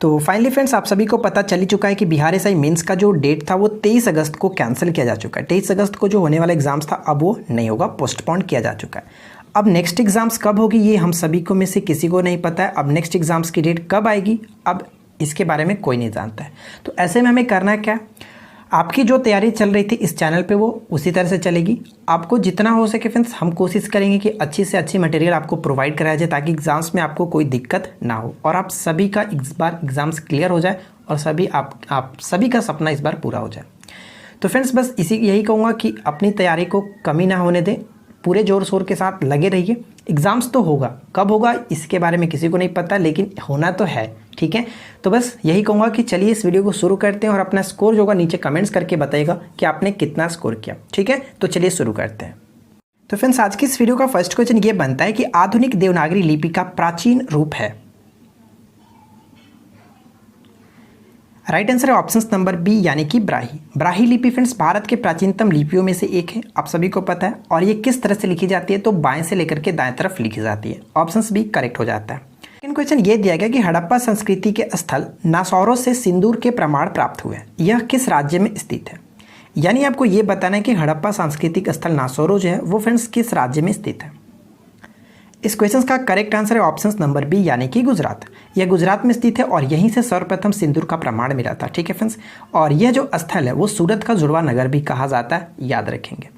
तो finally friends, आप सभी को पता चल ही चुका है कि बिहार एसआई मेंस का जो डेट था वो 23 अगस्त को कैंसिल किया जा चुका है। 23 अगस्त को जो होने वाला एग्जाम्स था अब वो नहीं होगा, पोस्टपोन किया जा चुका है। अब नेक्स्ट एग्जाम्स कब होगी ये हम सभी को में से किसी को नहीं पता है। अब नेक्स्ट एग्जाम्स की डेट कब आएगी अब इसके बारे में कोई नहीं जानता है। तो ऐसे में हमें करना क्या, आपकी जो तैयारी चल रही थी इस चैनल पे वो उसी तरह से चलेगी। आपको जितना हो सके फ्रेंड्स हम कोशिश करेंगे कि अच्छी से अच्छी मटेरियल आपको प्रोवाइड कराया जाए ताकि एग्जाम्स में आपको कोई दिक्कत ना हो और आप सभी का इस बार एग्जाम्स क्लियर हो जाए और सभी आप सभी का सपना इस बार पूरा हो जाए। तो फ्रेंड्स बस यही कहूँगा कि अपनी तैयारी को कमी ना होने दें, पूरे जोर शोर के साथ लगे रहिए। एग्ज़ाम्स तो होगा, कब होगा इसके बारे में किसी को नहीं पता, लेकिन होना तो है, ठीक है। तो बस यही कहूँगा कि चलिए इस वीडियो को शुरू करते हैं और अपना स्कोर जो होगा नीचे कमेंट्स करके बताइएगा कि आपने कितना स्कोर किया, ठीक है। तो चलिए शुरू करते हैं। तो फ्रेंड्स आज की इस वीडियो का फर्स्ट क्वेश्चन ये बनता है कि आधुनिक देवनागरी लिपि का प्राचीन रूप है। राइट आंसर है ऑप्शन नंबर बी यानी कि ब्राही। ब्राही लिपि फ्रेंड्स भारत के प्राचीनतम लिपियों में से एक है, आप सभी को पता है। और ये किस तरह से लिखी जाती है तो बाएं से लेकर के दाएं तरफ लिखी जाती है। ऑप्शन बी करेक्ट हो जाता है। सेकंड क्वेश्चन ये दिया गया कि हड़प्पा संस्कृति के स्थल नासौरों से सिंदूर के प्रमाण प्राप्त हुए, यह किस राज्य में स्थित है। यानी आपको ये बताना है कि हड़प्पा सांस्कृतिक स्थल नासौरो जो है वो फ्रेंड्स किस राज्य में स्थित है। इस क्वेश्चन का करेक्ट आंसर है ऑप्शन नंबर बी यानी कि गुजरात। यह गुजरात में स्थित है और यहीं से सर्वप्रथम सिंदूर का प्रमाण मिला था, ठीक है फ्रेंड्स। और यह जो स्थल है वो सूरत का जुड़वा नगर भी कहा जाता है, याद रखेंगे।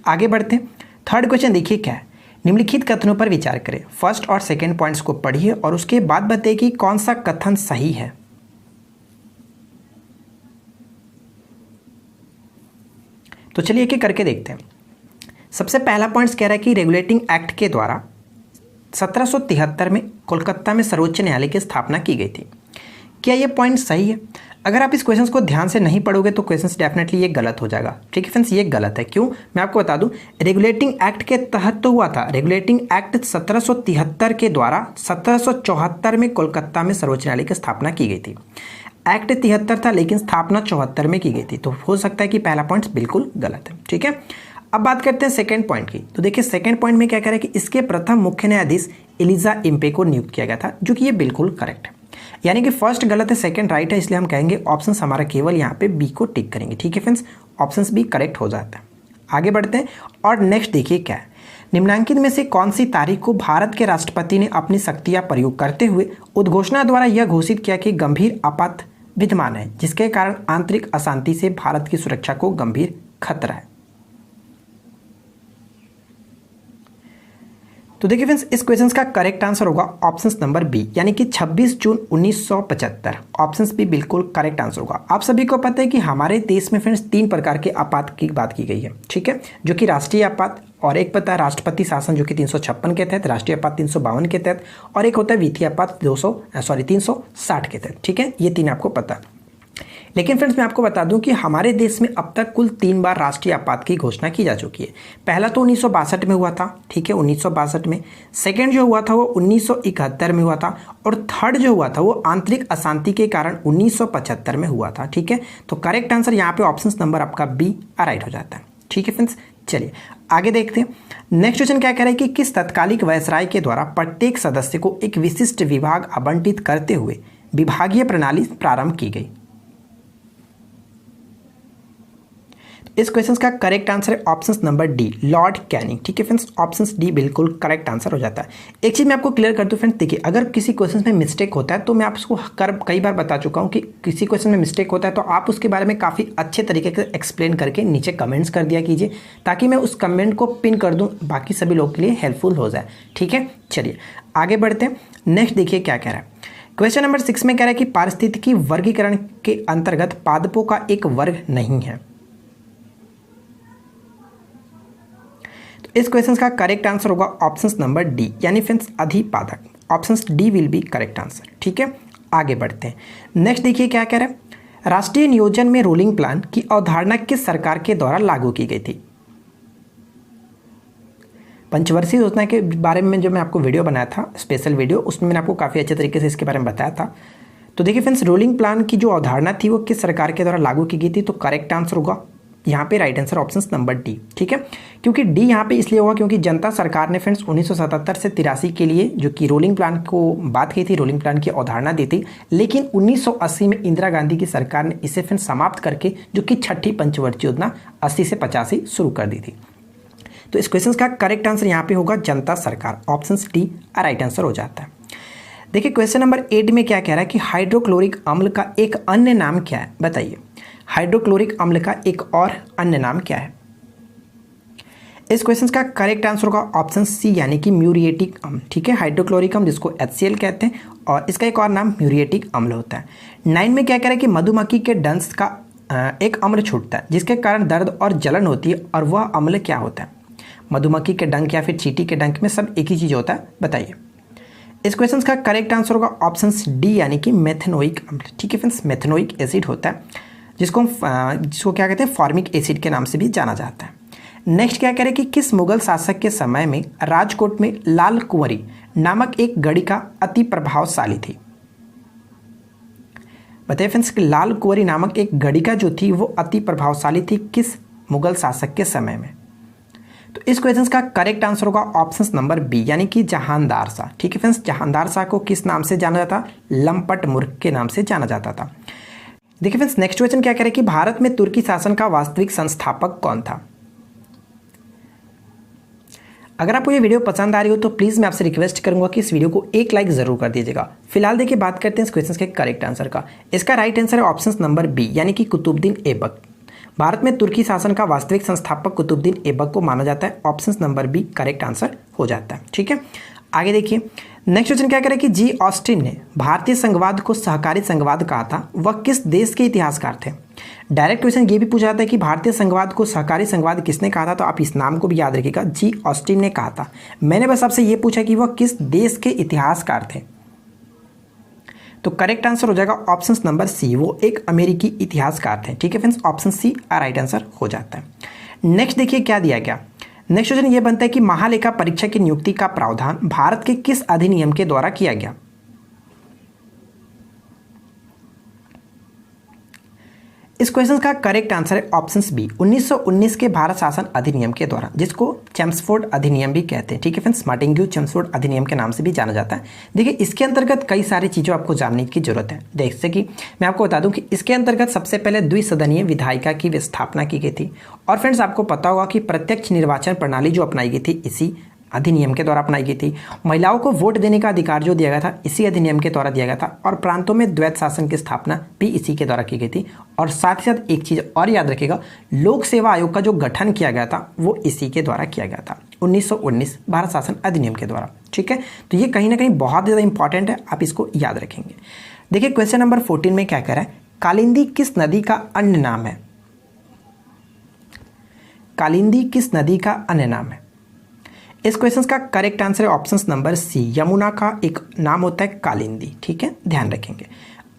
आगे बढ़ते हैं। थर्ड क्वेश्चन देखिए क्या है, निम्नलिखित कथनों पर विचार करें। फर्स्ट और सेकेंड पॉइंट्स को पढ़िए और उसके बाद बताइए कि कौन सा कथन सही है। तो चलिए एक एक करके देखते हैं। सबसे पहला पॉइंट कह रहा है कि रेगुलेटिंग एक्ट के द्वारा 1773 में कोलकाता में सर्वोच्च न्यायालय की स्थापना की गई थी। क्या ये पॉइंट सही है? अगर आप इस क्वेश्चन को ध्यान से नहीं पढ़ोगे तो क्वेश्चन डेफिनेटली ये गलत हो जाएगा, ठीक है फ्रेंड्स। ये गलत है, क्यों मैं आपको बता दूं। रेगुलेटिंग एक्ट के तहत तो हुआ था। रेगुलेटिंग एक्ट 1773 के द्वारा 1774 में कोलकाता में सर्वोच्च न्यायालय की स्थापना की गई थी। एक्ट 73 था लेकिन स्थापना 74 में की गई थी, तो हो सकता है कि पहला पॉइंट बिल्कुल गलत है, ठीक है। अब बात करते हैं सेकंड पॉइंट की। तो देखिए सेकंड पॉइंट में क्या कह रहा है कि इसके प्रथम मुख्य न्यायाधीश एलिजा इम्पे को नियुक्त किया गया था, जो कि ये बिल्कुल करेक्ट है। यानी कि फर्स्ट गलत है, सेकंड राइट है, इसलिए हम कहेंगे ऑप्शन हमारा केवल यहाँ पे बी को टिक करेंगे, ठीक है फ्रेंड्स। ऑप्शन बी करेक्ट हो जाता है। आगे बढ़ते हैं और नेक्स्ट देखिए क्या है, निम्नांकित में से कौन सी तारीख को भारत के राष्ट्रपति ने अपनी शक्तियाँ प्रयोग करते हुए उद्घोषणा द्वारा यह घोषित किया कि गंभीर आपात विद्यमान है जिसके कारण आंतरिक अशांति से भारत की सुरक्षा को गंभीर खतरा है। तो देखिए फ्रेंड्स इस क्वेश्चन का करेक्ट आंसर होगा ऑप्शन नंबर बी यानी कि 26 जून 1975। ऑप्शन बी बिल्कुल करेक्ट आंसर होगा। आप सभी को पता है कि हमारे देश में फ्रेंड्स 3 प्रकार के आपात की बात की गई है, ठीक है, जो कि राष्ट्रीय आपात, और एक पता है राष्ट्रपति शासन जो कि 356 के तहत, राष्ट्रीय आपात 352 के तहत, और एक होता है वित्तीय आपात 360 के तहत, ठीक है। ये 3 आपको पता है। लेकिन फ्रेंड्स मैं आपको बता दूं कि हमारे देश में अब तक कुल 3 बार राष्ट्रीय आपात की घोषणा की जा चुकी है। पहला तो 1962 में हुआ था, ठीक है, 1962 में। सेकंड जो हुआ था वो 1971 में हुआ था, और थर्ड जो हुआ था वो आंतरिक अशांति के कारण 1975 में हुआ था, ठीक है। तो करेक्ट आंसर यहाँ पे ऑप्शन नंबर आपका बी राइट हो जाता है, ठीक है फ्रेंड्स। चलिए आगे देखते हैं। नेक्स्ट क्वेश्चन क्या कह रहा है कि किस तत्कालिक वायसराय के द्वारा प्रत्येक सदस्य को एक विशिष्ट विभाग आवंटित करते हुए विभागीय प्रणाली प्रारंभ की गई। इस क्वेश्चन का करेक्ट आंसर है option number D Lord Canning, ठीक है फ्रेंड्स। ऑप्शन डी बिल्कुल करेक्ट आंसर हो जाता है। एक चीज़ मैं आपको क्लियर कर दूं फ्रेंड्स, देखिए अगर किसी क्वेश्चन में मिस्टेक होता है तो मैं आपको कई बार बता चुका हूं कि किसी क्वेश्चन में मिस्टेक होता है तो आप उसके बारे में काफ़ी अच्छे तरीके से एक्सप्लेन करके नीचे कमेंट्स कर दिया कीजिए ताकि मैं उस कमेंट को पिन कर दूँ, बाकी सभी लोगों के लिए हेल्पफुल हो जाए, ठीक है। चलिए आगे बढ़ते हैं। नेक्स्ट देखिए क्या कह रहा है। क्वेश्चन नंबर 6 में कह रहा है कि पारिस्थितिकी वर्गीकरण के अंतर्गत पादपों का एक वर्ग नहीं है। इस क्वेश्चन का करेक्ट आंसर होगा ऑप्शन नंबर डी यानी फ्रेंड्स अधिपादक। Option D will be correct answer, ठीक है। आगे बढ़ते हैं। नेक्स्ट देखिए क्या कह रहा है, राष्ट्रीय नियोजन में रोलिंग प्लान की अवधारणा किस सरकार के द्वारा लागू की गई थी। पंचवर्षीय योजना के बारे में जो मैं आपको वीडियो बनाया था, स्पेशल वीडियो, उसमें मैंने आपको काफ़ी अच्छे तरीके से इसके बारे में बताया था। तो देखिए फ्रेंड्स रोलिंग प्लान की जो अवधारणा थी वो किस सरकार के द्वारा लागू की गई थी, तो करेक्ट आंसर होगा यहाँ पे right answer option number D, ठीक है। क्योंकि डी यहाँ पे इसलिए होगा क्योंकि जनता सरकार ने फ्रेंड्स 1977 से 83 के लिए जो कि रोलिंग प्लान को बात की थी, रोलिंग प्लान की अवधारणा दी थी, लेकिन 1980 में इंदिरा गांधी की सरकार ने इसे फिर समाप्त करके जो कि छठी पंचवर्षीय योजना 80 से 85 शुरू कर दी थी। तो इस क्वेश्चन का करेक्ट आंसर यहाँ पे होगा जनता सरकार, ऑप्शन डी राइट आंसर हो जाता है। देखिए क्वेश्चन नंबर 8 में क्या कह रहा है कि हाइड्रोक्लोरिक अम्ल का एक अन्य नाम क्या है, बताइए। हाइड्रोक्लोरिक अम्ल का एक और अन्य नाम क्या है? इस क्वेश्चन का करेक्ट आंसर होगा ऑप्शन सी यानी कि म्यूरिएटिक अम्ल, ठीक है। हाइड्रोक्लोरिक अम्ल जिसको HCl कहते हैं और इसका एक और नाम म्यूरिएटिक अम्ल होता है। 9 में क्या कह रहा है कि मधुमक्खी के डंस का एक अम्ल छूटता है जिसके कारण दर्द और जलन होती है, और वह अम्ल क्या होता है? मधुमक्खी के डंक या फिर चींटी के डंक में सब एक ही चीज़ होता है, बताइए। इस क्वेश्चन का करेक्ट आंसर होगा ऑप्शन डी यानी कि मेथनोइक अम्ल, ठीक है फ्रेंड्स। मेथनोइक एसिड होता है जिसको क्या कहते हैं, फॉर्मिक एसिड के नाम से भी जाना जाता है। नेक्स्ट क्या कह रहे हैं कि किस मुगल शासक के समय में राजकोट में लाल कुंवरी नामक एक गणिका अति प्रभावशाली थी? बताइए फ्रेंड्स कि लाल कुंवरी नामक एक गणिका जो थी वो अति प्रभावशाली थी किस मुगल शासक के समय में? तो इस क्वेश्चन का करेक्ट आंसर होगा ऑप्शन नंबर बी यानी कि जहानदार शाह, ठीक है फ्रेंड्स। जहानदार शाह को किस नाम से जाना जाता? लंपट मूर्ख के नाम से जाना जाता था। देखिए फ्रेंड्स नेक्स्ट क्वेश्चन क्या कह रहे हैं कि भारत में तुर्की शासन का वास्तविक संस्थापक कौन था? अगर आपको ये वीडियो पसंद आ रही हो तो प्लीज़ मैं आपसे रिक्वेस्ट करूंगा कि इस वीडियो को एक लाइक जरूर कर दीजिएगा। फिलहाल देखिए बात करते हैं इस क्वेश्चन के करेक्ट आंसर का। इसका राइट आंसर है ऑप्शन नंबर बी यानी कि कुतुबुद्दीन ऐबक। भारत में तुर्की शासन का वास्तविक संस्थापक कुतुबुद्दीन ऐबक को माना जाता है, option number B correct answer हो जाता है, ठीक है। आगे देखिए नेक्स्ट क्वेश्चन क्या कह रहा है कि जी ऑस्टिन ने भारतीय संघवाद को सहकारी संघवाद कहा था, वह किस देश के इतिहासकार थे? डायरेक्ट क्वेश्चन ये भी पूछा जाता है कि भारतीय संघवाद को सहकारी संघवाद किसने कहा था, तो आप इस नाम को भी याद रखिएगा, जी ऑस्टिन ने कहा था। मैंने बस आपसे ये पूछा कि वह किस देश के इतिहासकार थे, तो करेक्ट आंसर हो जाएगा ऑप्शन नंबर सी, वो एक अमेरिकी इतिहासकार थे, ठीक है friends. Option C right answer हो जाता है। नेक्स्ट देखिए क्या दिया गया। नेक्स्ट क्वेश्चन ये बनता है कि महालेखा परीक्षक की नियुक्ति का प्रावधान भारत के किस अधिनियम के द्वारा किया गया? इस क्वेश्चन का करेक्ट आंसर है ऑप्शन बी 1919 के भारत शासन अधिनियम के द्वारा, जिसको चेम्सफोर्ड अधिनियम भी कहते हैं, ठीक है फ्रेंड्स। मार्टिन्यू चेम्सफोर्ड अधिनियम के नाम से भी जाना जाता है। देखिए इसके अंतर्गत कई सारी चीज़ों आपको जानने की जरूरत है। जैसे कि मैं आपको बता दूं कि इसके अंतर्गत सबसे पहले द्विसदनीय विधायिका की स्थापना की गई थी, और फ्रेंड्स आपको पता होगा कि प्रत्यक्ष निर्वाचन प्रणाली जो अपनाई गई थी इसी अधिनियम के द्वारा अपनाई गई थी। महिलाओं को वोट देने का अधिकार जो दिया गया था इसी अधिनियम के द्वारा दिया गया था, और प्रांतों में द्वैत शासन की स्थापना भी इसी के द्वारा की गई थी। और साथ ही साथ एक चीज़ और याद रखिएगा, लोक सेवा आयोग का जो गठन किया गया था वो इसी के द्वारा किया गया था, 1919 भारत शासन अधिनियम के द्वारा, ठीक है। तो ये कहीं ना कहीं बहुत ज़्यादा इंपॉर्टेंट है, आप इसको याद रखेंगे। देखिए क्वेश्चन नंबर 14 में क्या कह रहा है, कालिंदी किस नदी का अन्य नाम है? कालिंदी किस नदी का अन्य नाम है? इस क्वेश्चन का करेक्ट आंसर है ऑप्शन नंबर सी, यमुना का एक नाम होता है कालिंदी, ठीक है, ध्यान रखेंगे।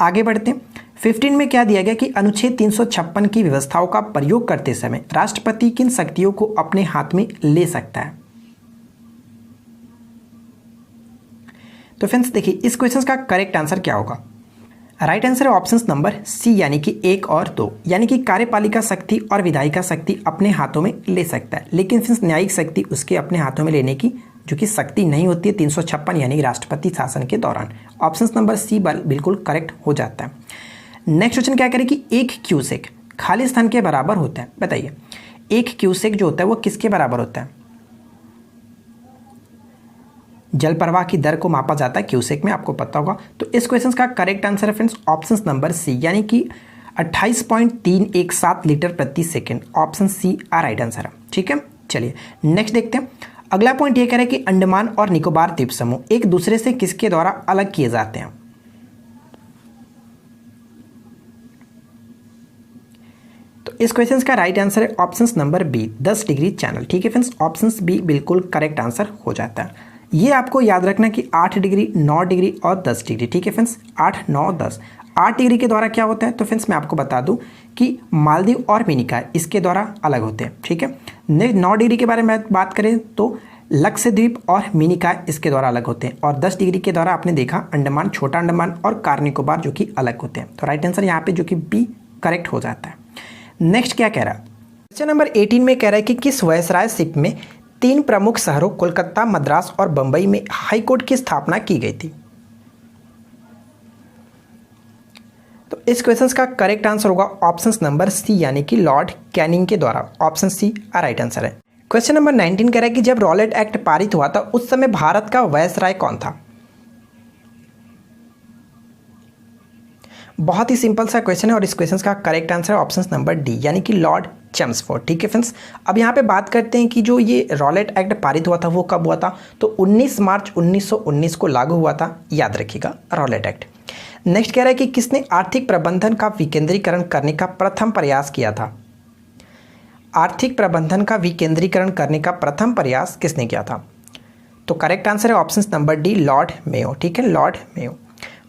आगे बढ़ते हैं। 15 में क्या दिया गया कि अनुच्छेद 356 की व्यवस्थाओं का प्रयोग करते समय राष्ट्रपति किन शक्तियों को अपने हाथ में ले सकता है? तो फ्रेंड्स देखिए इस क्वेश्चन का करेक्ट आंसर क्या होगा? राइट आंसर है ऑप्शन नंबर सी यानी कि 1 और 2, यानी कि कार्यपालिका शक्ति और विधायिका शक्ति अपने हाथों में ले सकता है, लेकिन फिर न्यायिक शक्ति उसके अपने हाथों में लेने की जो कि शक्ति नहीं होती है 356 यानी राष्ट्रपति शासन के दौरान। ऑप्शन नंबर सी बिल्कुल करेक्ट हो जाता है। नेक्स्ट क्वेश्चन क्या करें कि 1 क्यूसेक खाली स्थान के बराबर होता है, बताइए। 1 क्यूसेक जो होता है वो किसके बराबर होता है? जल प्रवाह की दर को मापा जाता है क्यूसेक में, आपको पता होगा। तो इस क्वेश्चन का करेक्ट आंसर है फ्रेंड्स ऑप्शन नंबर सी यानी कि 28.317 लीटर प्रति second, option C right answer है, ठीक है। चलिए नेक्स्ट देखते हैं। अगला पॉइंट ये कह रहा है कि अंडमान और निकोबार द्वीप समूह एक दूसरे से किसके द्वारा अलग किए जाते हैं? तो इस क्वेश्चन का राइट आंसर है option number B 10 degree channel, ठीक है फ्रेंड्स। ऑप्शन बी बिल्कुल करेक्ट आंसर हो जाता है। ये आपको याद रखना कि 8 डिग्री, 9 डिग्री और 10 डिग्री, ठीक है फ्रेंड्स। 8, 9, 10। 8 डिग्री के द्वारा क्या होता है, तो फ्रेंड्स मैं आपको बता दूं कि मालदीव और मिनिकॉय इसके द्वारा अलग होते हैं, ठीक है। 9 डिग्री के बारे में बात करें तो लक्षद्वीप और मिनिकॉय इसके द्वारा अलग होते हैं, और 10 डिग्री के द्वारा आपने देखा अंडमान, छोटा अंडमान और कार निकोबार जो कि अलग होते हैं। तो राइट आंसर यहाँ पे जो कि बी करेक्ट हो जाता है। नेक्स्ट क्या कह रहा है, क्वेश्चन नंबर 18 में कह रहा है कि किस वायसरायशिप में 3 प्रमुख शहरों कोलकाता, मद्रास और बंबई में हाईकोर्ट की स्थापना की गई थी। तो इस क्वेश्चन का करेक्ट आंसर होगा ऑप्शन नंबर सी यानी कि लॉर्ड कैनिंग के द्वारा। ऑप्शन सी राइट आंसर है। क्वेश्चन नंबर 19 कह रहा है कि जब रॉलेट एक्ट पारित हुआ था उस समय भारत का वायसराय कौन था। बहुत ही सिंपल सा क्वेश्चन है और इस क्वेश्चन का करेक्ट आंसर है ऑप्शन नंबर डी यानी कि लॉर्ड चेम्सफोर्ड। ठीक है फ्रेंड्स, अब यहाँ पे बात करते हैं कि जो ये रॉलेट एक्ट पारित हुआ था वो कब हुआ था। तो 19 मार्च 1919 को लागू हुआ था, याद रखिएगा रॉलेट एक्ट। नेक्स्ट कह रहा है कि किसने आर्थिक प्रबंधन का विकेंद्रीकरण करने का प्रथम प्रयास किया था। आर्थिक प्रबंधन का विकेंद्रीकरण करने का प्रथम प्रयास किसने किया था। तो करेक्ट आंसर है option number D Lord Mayo. ठीक है, लॉर्ड मेयो।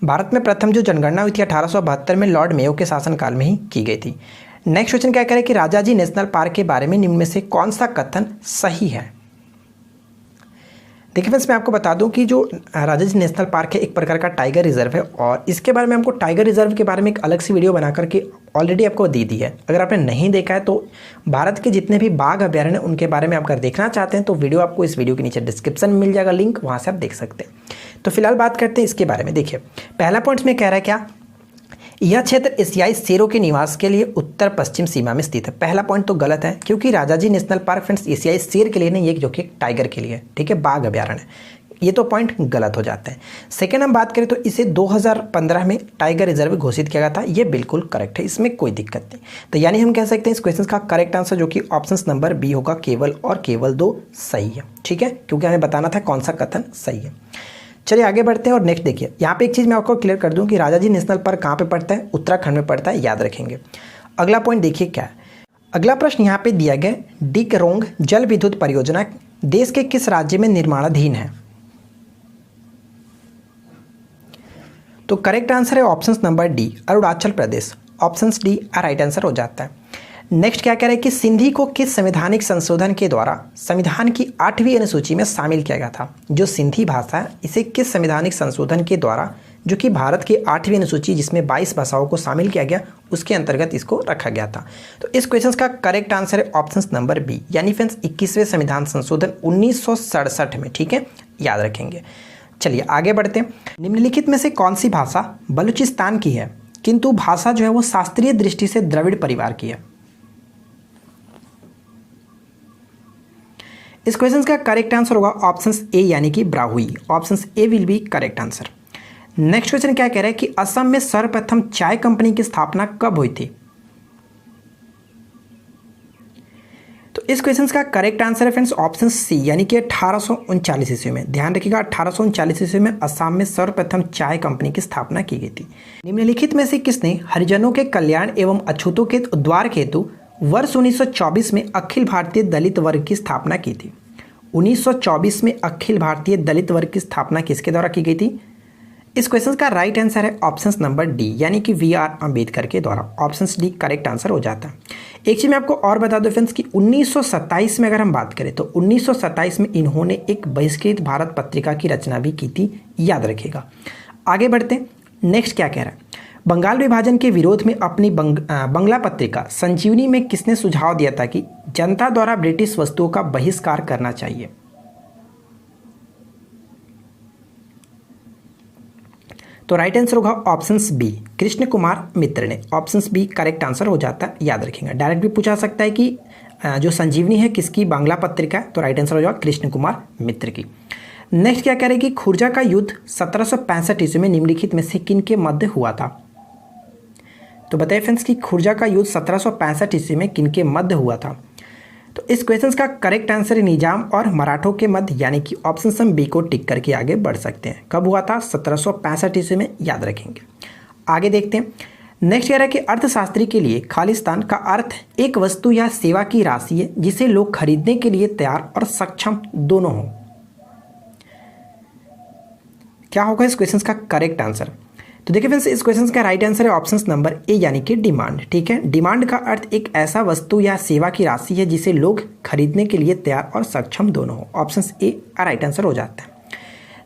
भारत में प्रथम जो जनगणना हुई थी 1872 में लॉर्ड मेयो के शासनकाल में ही की गई थी। नेक्स्ट क्वेश्चन क्या कह रहे हैं कि राजाजी नेशनल पार्क के बारे में निम्न में से कौन सा कथन सही है। देखिए फ्रेंड्स, मैं आपको बता दूं कि जो राजाजी नेशनल पार्क है एक प्रकार का टाइगर रिजर्व है और इसके बारे में हमको टाइगर रिजर्व के बारे में एक अलग सी वीडियो बना करके ऑलरेडी आपको दे दी है। अगर आपने नहीं देखा है तो भारत के जितने भी बाघ अभ्यारण्य उनके बारे में आप अगर देखना चाहते हैं तो वीडियो आपको इस वीडियो के नीचे डिस्क्रिप्शन में मिल जाएगा लिंक, वहाँ से आप देख सकते हैं। तो फिलहाल बात करते हैं इसके बारे में। देखिए पहला पॉइंट में कह रहा है क्या, यह क्षेत्र एशियाई शेरों के निवास के लिए उत्तर पश्चिम सीमा में स्थित है। पहला पॉइंट तो गलत है क्योंकि राजाजी नेशनल पार्क फ्रेंड्स एशियाई शेर के लिए नहीं, एक जो कि टाइगर के लिए, ठीक है, बाघ अभ्यारण्य, ये तो पॉइंट गलत हो जाते हैं। सेकेंड हम बात करें तो इसे 2015 में टाइगर रिजर्व घोषित किया गया था, ये बिल्कुल करेक्ट है, इसमें कोई दिक्कत नहीं। तो यानी हम कह सकते हैं इस क्वेश्चन का करेक्ट आंसर जो कि ऑप्शन नंबर बी होगा, केवल और केवल 2 सही है। ठीक है, क्योंकि हमें बताना था कौन सा कथन सही है। चलिए आगे बढ़ते हैं और नेक्स्ट देखिए, यहाँ पे एक चीज़ मैं आपको क्लियर कर दूं कि राजाजी नेशनल पार्क कहाँ पे पड़ता है, उत्तराखंड में पड़ता है, याद रखेंगे। अगला पॉइंट देखिए क्या है। अगला प्रश्न यहाँ पे दिया गया, डिकरोंग जल विद्युत परियोजना देश के किस राज्य में निर्माणाधीन है। तो करेक्ट आंसर है option number D, Arunachal Pradesh. Option D right answer हो जाता है। नेक्स्ट क्या कह रहे हैं कि सिंधी को किस संवैधानिक संशोधन के द्वारा संविधान की 8वीं अनुसूची में शामिल किया गया था। जो सिंधी भाषा है इसे किस संवैधानिक संशोधन के द्वारा, जो कि भारत की 8वीं अनुसूची जिसमेमें 22 भाषाओं को शामिल किया गया, उसके अंतर्गत इसको रखा गया था। तो इस क्वेश्चन का करेक्ट आंसर है ऑप्शन नंबर बी यानी फ्रेंड्स 21वें संविधान संशोधन 1967 में। ठीक है, याद रखेंगे। चलिए आगे बढ़ते हैं। निम्नलिखित में से कौन सी भाषा बलूचिस्तान की है किंतु भाषा जो है वो शास्त्रीय दृष्टि से द्रविड़ परिवार की है। इस क्वेश्चन का करेक्ट आंसर होगा ऑप्शन ए यानी कि Brahui. Option A will be correct answer. Next question क्या कह रहा है कि असम में सर्वप्रथम चाय कंपनी की स्थापना कब हुई थी। तो इस क्वेश्चन का करेक्ट आंसर है फ्रेंड्स ऑप्शन सी यानी कि 1839 ईस्वी में। ध्यान रखिएगा 1839 ईस्वी में असम में सर्वप्रथम चाय कंपनी की स्थापना की गई थी। निम्नलिखित में से किसने हरिजनों के कल्याण एवं अछूतों के उद्धार हेतु वर्ष 1924 में अखिल भारतीय दलित वर्ग की स्थापना की थी। 1924 में अखिल भारतीय दलित वर्ग की स्थापना किसके द्वारा की गई थी। इस क्वेश्चन का राइट आंसर है ऑप्शन नंबर डी यानी कि वी.आर. अम्बेडकर के द्वारा। ऑप्शन डी करेक्ट आंसर हो जाता है। एक चीज़ मैं आपको और बता दूं फ्रेंड्स कि 1927 में अगर हम बात करें तो 1927 में इन्होंने एक बहिष्कृत भारत पत्रिका की रचना भी की थी, याद रखिएगा। आगे बढ़ते हैं। नेक्स्ट क्या कह रहा है, बंगाल विभाजन के विरोध में अपनी बंगला पत्रिका संजीवनी में किसने सुझाव दिया था कि जनता द्वारा ब्रिटिश वस्तुओं का बहिष्कार करना चाहिए। तो राइट आंसर होगा ऑप्शन बी, कृष्ण कुमार मित्र ने। ऑप्शन बी करेक्ट आंसर हो जाता है, याद रखेंगे। डायरेक्ट भी पूछा सकता है कि जो संजीवनी है किसकी बांग्ला पत्रिका है, तो राइट आंसर हो जाएगा कृष्ण कुमार मित्र की। नेक्स्ट क्या कह रहे हैं कि खुर्जा का युद्ध 1765 ईस्वी में निम्नलिखित में से किन के मध्य हुआ था। तो बताइए फ्रेंड्स कि खुर्जा का युद्ध 1765 ईस्वी में किन के मध्य हुआ था। तो इस क्वेश्चन का करेक्ट आंसर निजाम और मराठों के मध्य यानी कि ऑप्शन बी को टिक करके आगे बढ़ सकते हैं। कब हुआ था, 1765 ईस्वी में, याद रखेंगे। आगे देखते हैं। नेक्स्ट कह रहा है कि अर्थशास्त्री के लिए खालिस्तान का अर्थ एक वस्तु या सेवा की राशि है जिसे लोग खरीदने के लिए तैयार और सक्षम दोनों हों। क्या होगा इस क्वेश्चन का करेक्ट आंसर। तो देखिए फ्रेंड्स इस क्वेश्चन का राइट आंसर है ऑप्शन नंबर ए यानी कि डिमांड। ठीक है, डिमांड का अर्थ एक ऐसा वस्तु या सेवा की राशि है जिसे लोग खरीदने के लिए तैयार और सक्षम दोनों हो। ऑप्शन ए राइट आंसर हो जाता है।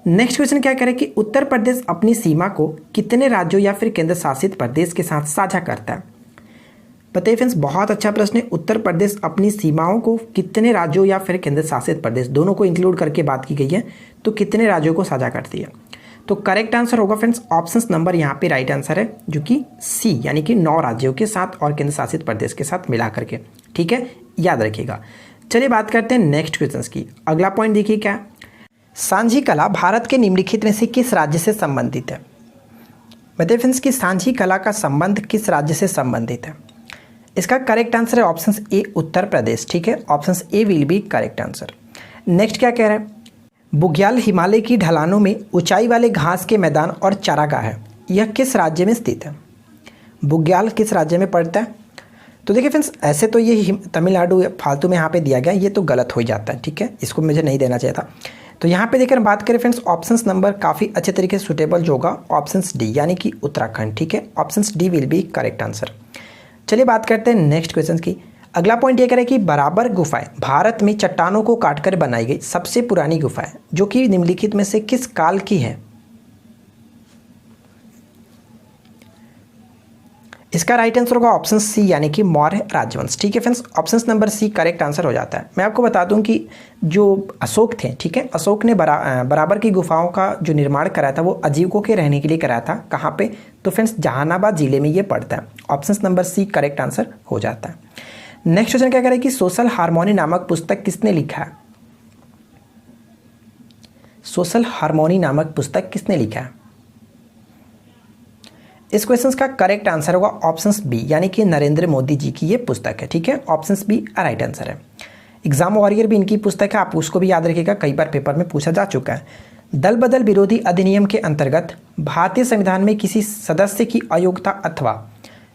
नेक्स्ट क्वेश्चन क्या करें कि उत्तर प्रदेश अपनी सीमा को कितने राज्यों या फिर केंद्र शासित प्रदेश के साथ साझा करता है। बताइए फ्रेंड्स, बहुत अच्छा प्रश्न है। उत्तर प्रदेश अपनी सीमाओं को कितने राज्यों या फिर केंद्र शासित प्रदेश दोनों को इंक्लूड करके बात की गई है, तो कितने राज्यों को साझा करती है? तो करेक्ट आंसर होगा फ्रेंड्स ऑप्शन नंबर यहाँ पे राइट आंसर है, जो कि सी, यानी कि 9 राज्यों के साथ और केंद्र शासित प्रदेश के साथ मिला करके। ठीक है, याद रखिएगा। चलिए बात करते हैं नेक्स्ट क्वेश्चन की। अगला पॉइंट देखिए क्या, सांझी कला भारत के निम्नलिखित में से किस राज्य से संबंधित है? बताइए फ्रेंड्स कि सांझी कला का संबंध किस राज्य से संबंधित है? इसका करेक्ट आंसर है ऑप्शन ए, उत्तर प्रदेश। ठीक है, option A will be correct answer. Next क्या कह रहा है, बुग्याल हिमालय की ढलानों में ऊंचाई वाले घास के मैदान और चारागाह है, यह किस राज्य में स्थित है? बुग्याल किस राज्य में पड़ता है? तो देखिए फ्रेंड्स, ऐसे तो ये तमिलनाडु फालतू में यहाँ पे दिया गया, ये तो गलत हो जाता है। ठीक है, इसको मुझे नहीं देना चाहिए था। तो यहाँ पे देखकर बात करें फ्रेंड्स, ऑप्शंस नंबर काफ़ी अच्छे तरीके से सूटेबल जो होगा ऑप्शंस डी, यानी कि उत्तराखंड। ठीक है, options D will be correct answer. चलिए बात करते हैं नेक्स्ट क्वेश्चन की। अगला पॉइंट ये करें कि बराबर गुफाएं भारत में चट्टानों को काटकर बनाई गई सबसे पुरानी गुफा है, जो कि निम्नलिखित में से किस काल की है? इसका राइट आंसर होगा ऑप्शन सी, यानी कि मौर्य राजवंश। ठीक है friends, option number C correct answer हो जाता है। मैं आपको बता दूं कि जो अशोक थे, ठीक है, अशोक ने बराबर की गुफाओं का जो निर्माण कराया था वो आजीविकों के रहने के लिए कराया था। कहाँ पे? तो फ्रेंड्स जहानाबाद जिले में ये पड़ता है। Option number C correct answer हो जाता है। नेक्स्ट क्वेश्चन क्या करें कि सोशल हार्मोनी नामक पुस्तक किसने लिखा है? सोशल हार्मोनी नामक पुस्तक किसने लिखा है? इस क्वेश्चन का करेक्ट आंसर होगा ऑप्शन बी, यानी कि नरेंद्र मोदी जी की ये पुस्तक है। ठीक है, ऑप्शन बी राइट आंसर है। एग्जाम वॉरियर भी इनकी पुस्तक है, आप उसको भी याद रखिएगा, कई बार पेपर में पूछा जा चुका है। दल बदल विरोधी अधिनियम के अंतर्गत भारतीय संविधान में किसी सदस्य की अयोग्यता अथवा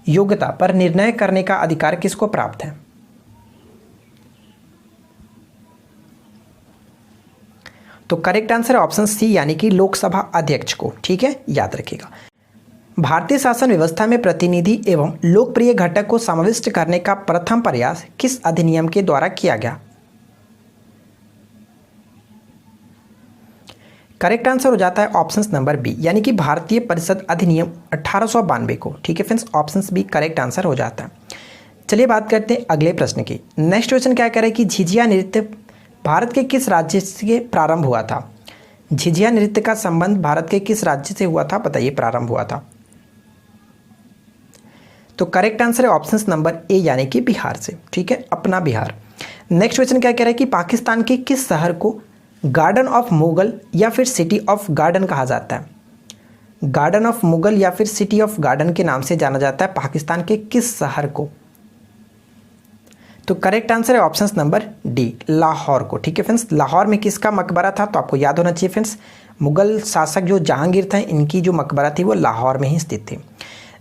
योग्यता पर निर्णय करने का अधिकार किसको प्राप्त है? तो करेक्ट आंसर है ऑप्शन सी, यानी कि लोकसभा अध्यक्ष को। ठीक है, याद रखिएगा। भारतीय शासन व्यवस्था में प्रतिनिधि एवं लोकप्रिय घटक को समाविष्ट करने का प्रथम प्रयास किस अधिनियम के द्वारा किया गया? करेक्ट आंसर हो जाता है ऑप्शन नंबर बी, यानी कि भारतीय परिषद अधिनियम 1892 को। ठीक है friends, option B correct answer हो जाता है। चलिए बात करते हैं अगले प्रश्न की। नेक्स्ट क्वेश्चन क्या कह रहा है कि झिझिया नृत्य भारत के किस राज्य से प्रारंभ हुआ था? झिझिया नृत्य का संबंध भारत के किस राज्य से हुआ था? बताइए, प्रारंभ हुआ था। तो करेक्ट आंसर है ऑप्शन नंबर ए, यानी कि बिहार से। ठीक है, अपना बिहार। नेक्स्ट क्वेश्चन क्या कह रहा है कि पाकिस्तान के किस शहर को गार्डन ऑफ मुगल या फिर सिटी ऑफ गार्डन कहा जाता है? गार्डन ऑफ मुगल या फिर सिटी ऑफ गार्डन के नाम से जाना जाता है पाकिस्तान के किस शहर को? तो करेक्ट आंसर है ऑप्शन नंबर डी, लाहौर को। ठीक है फ्रेंड्स, लाहौर में किसका मकबरा था? तो आपको याद होना चाहिए फ्रेंड्स, मुगल शासक जो जहांगीर था, इनकी जो मकबरा थी वो लाहौर में ही स्थित थी।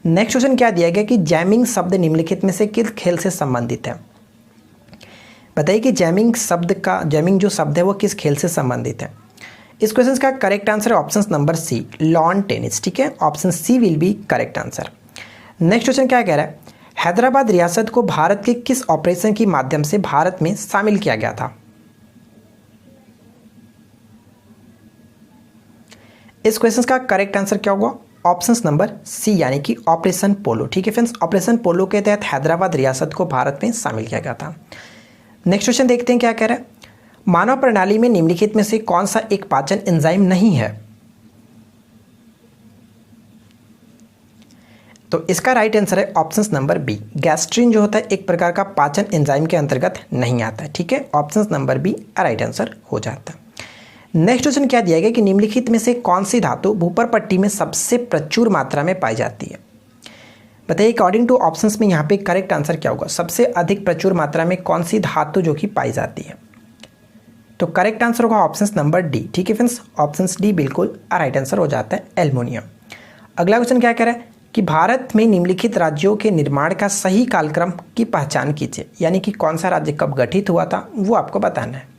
नेक्स्ट क्वेश्चन क्या दिया गया कि जैमिंग शब्द निम्नलिखित में से किस खेल से संबंधित है? बताइए कि जैमिंग जो शब्द है वो किस खेल से संबंधित है? इस क्वेश्चन का करेक्ट आंसर है option number C, lawn tennis. ठीक है, option C will be correct answer. Next question क्या कह रहा है, हैदराबाद रियासत को भारत के किस ऑपरेशन के माध्यम से भारत में शामिल किया गया था? इस क्वेश्चन का करेक्ट आंसर क्या होगा? ऑप्शन नंबर सी, यानी कि ऑपरेशन पोलो। ठीक है फ्रेंड्स, ऑपरेशन पोलो के तहत हैदराबाद रियासत को भारत में शामिल किया गया था। नेक्स्ट क्वेश्चन देखते हैं क्या कह रहा है, मानव प्रणाली में निम्नलिखित में से कौन सा एक पाचन एंजाइम नहीं है? तो इसका राइट आंसर है ऑप्शन नंबर बी, गैस्ट्रिन जो होता है एक प्रकार का पाचन एंजाइम के अंतर्गत नहीं आता है। ठीक है, option number B right answer हो जाता है। नेक्स्ट क्वेश्चन क्या दिया गया कि निम्नलिखित में से कौन सी धातु भूपर पट्टी में सबसे प्रचुर मात्रा में पाई जाती है? बताइए, अकॉर्डिंग टू ऑप्शंस में यहाँ पे करेक्ट आंसर क्या होगा? सबसे अधिक प्रचुर मात्रा में कौन सी धातु जो कि पाई जाती है? तो करेक्ट आंसर होगा ऑप्शन नंबर डी। ठीक है फ्रेंड्स, ऑप्शन डी बिल्कुल राइट आंसर हो जाता है, एल्युमिनियम। अगला क्वेश्चन क्या कह रहा है कि भारत में निम्नलिखित राज्यों के निर्माण का सही कालक्रम की पहचान कीजिए, यानी कि कौन सा राज्य कब गठित हुआ था वो आपको बताना है।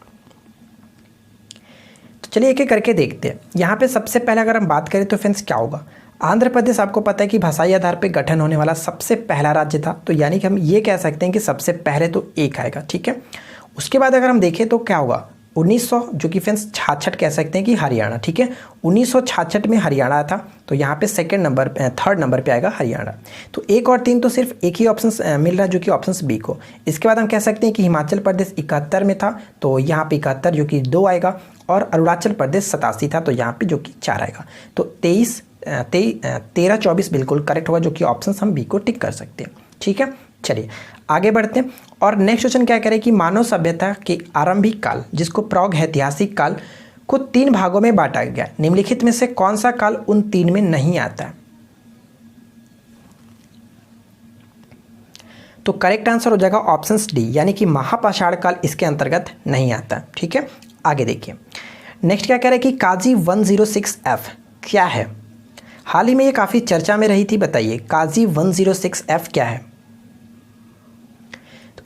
तो चलिए एक एक करके देखते हैं। यहाँ पे सबसे पहले अगर हम बात करें तो फ्रेंड्स क्या होगा, आंध्र प्रदेश आपको पता है कि भाषाई आधार पर गठन होने वाला सबसे पहला राज्य था, तो यानी कि हम ये कह सकते हैं कि सबसे पहले तो एक आएगा। ठीक है, उसके बाद अगर हम देखें तो क्या होगा, 1900 जो कि फ्रेंड्स 66 कह सकते हैं कि हरियाणा, ठीक है, 1966 में हरियाणा था, तो यहाँ पे थर्ड नंबर पे आएगा हरियाणा। तो 1 और 3 तो सिर्फ एक ही ऑप्शन मिल रहा है जो कि ऑप्शन बी को। इसके बाद हम कह सकते हैं कि हिमाचल प्रदेश 71 में था, तो यहाँ पे 71 जो कि 2 आएगा, और अरुणाचल प्रदेश 87 था, तो यहाँ पे जो कि 4 आएगा। तो 13, 24 बिल्कुल करेक्ट होगा, जो कि ऑप्शन हम बी को टिक कर सकते हैं, ठीक है। चलिए आगे बढ़ते हैं, और नेक्स्ट क्वेश्चन क्या करें कि मानव सभ्यता के आरंभिक काल, जिसको प्रागैतिहासिक काल, को 3 भागों में बांटा गया, निम्नलिखित में से कौन सा काल उन 3 में नहीं आता है? तो करेक्ट आंसर हो जाएगा ऑप्शन डी, यानी कि महापाषाण काल इसके अंतर्गत नहीं आता, ठीक है। आगे देखिए, नेक्स्ट क्या कह रहे हैं कि काजी 106F क्या है? हाल ही में ये काफ़ी चर्चा में रही थी, बताइए काजी 106F क्या है?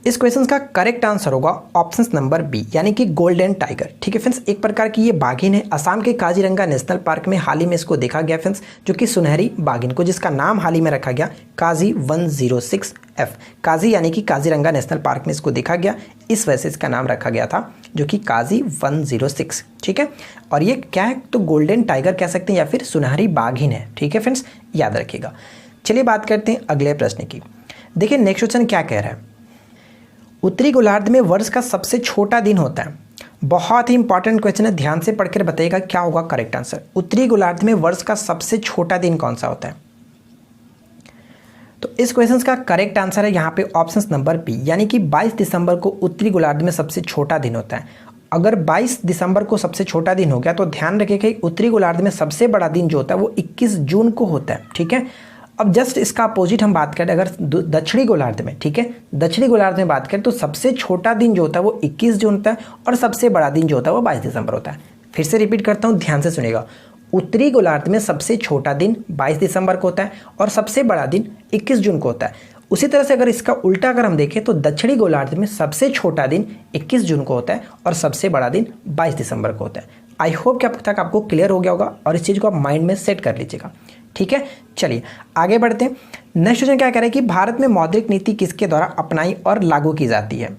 इस क्वेश्चन का करेक्ट आंसर होगा ऑप्शन नंबर बी, यानी कि गोल्डन टाइगर, ठीक है फ्रेंड्स। एक प्रकार की ये बाघिन है, असम के काजीरंगा नेशनल पार्क में हाल ही में इसको देखा गया फ्रेंड्स, जो कि सुनहरी बाघिन को, जिसका नाम हाल ही में रखा गया काजी 106F। काजी यानी कि काजीरंगा नेशनल पार्क में इसको देखा गया, इस वजह से इसका नाम रखा गया था, जो कि काजी 106, ठीक है। और ये क्या है, तो गोल्डन टाइगर कह सकते हैं या फिर सुनहरी बाघिन है, ठीक है फ्रेंड्स, याद रखिएगा। चलिए बात करते हैं अगले प्रश्न की। देखिए नेक्स्ट क्वेश्चन क्या कह रहा है, उत्तरी गोलार्ध में वर्ष का सबसे छोटा दिन होता है। बहुत ही इंपॉर्टेंट क्वेश्चन है, ध्यान से पढ़कर बताइएगा क्या होगा करेक्ट आंसर। उत्तरी गोलार्ध में वर्ष का सबसे छोटा दिन कौन सा होता है? तो इस क्वेश्चन का करेक्ट आंसर है यहाँ पे ऑप्शन नंबर बी, यानी कि 22 दिसंबर को उत्तरी गोलार्ध में सबसे छोटा दिन होता है। अगर 22 दिसंबर को सबसे छोटा दिन हो गया तो ध्यान रखिए कि उत्तरी गोलार्ध में सबसे बड़ा दिन जो होता है वो 21 जून को होता है, ठीक है। अब जस्ट इसका अपोजिट हम बात करें, अगर दक्षिणी गोलार्ध में, ठीक है, दक्षिणी गोलार्ध में बात करें तो सबसे छोटा दिन जो होता है वो 21 जून होता है, और सबसे बड़ा दिन जो होता है वो 22 दिसंबर होता है। फिर से रिपीट करता हूँ, ध्यान से सुनिएगा। उत्तरी गोलार्ध में सबसे छोटा दिन 22 दिसंबर को होता है, और सबसे बड़ा दिन 21 जून को होता है। उसी तरह से अगर इसका उल्टा अगर हम देखें तो दक्षिणी गोलार्ध में सबसे छोटा दिन 21 जून को होता है, और सबसे बड़ा दिन 22 दिसंबर को होता है। आई होप कि अब तक आपको क्लियर हो गया होगा, और इस चीज़ को आप माइंड में सेट कर लीजिएगा, ठीक है। चलिए आगे बढ़ते हैं। नेक्स्ट क्वेश्चन क्या कह रहे हैं कि भारत में मौद्रिक नीति किसके द्वारा अपनाई और लागू की जाती है?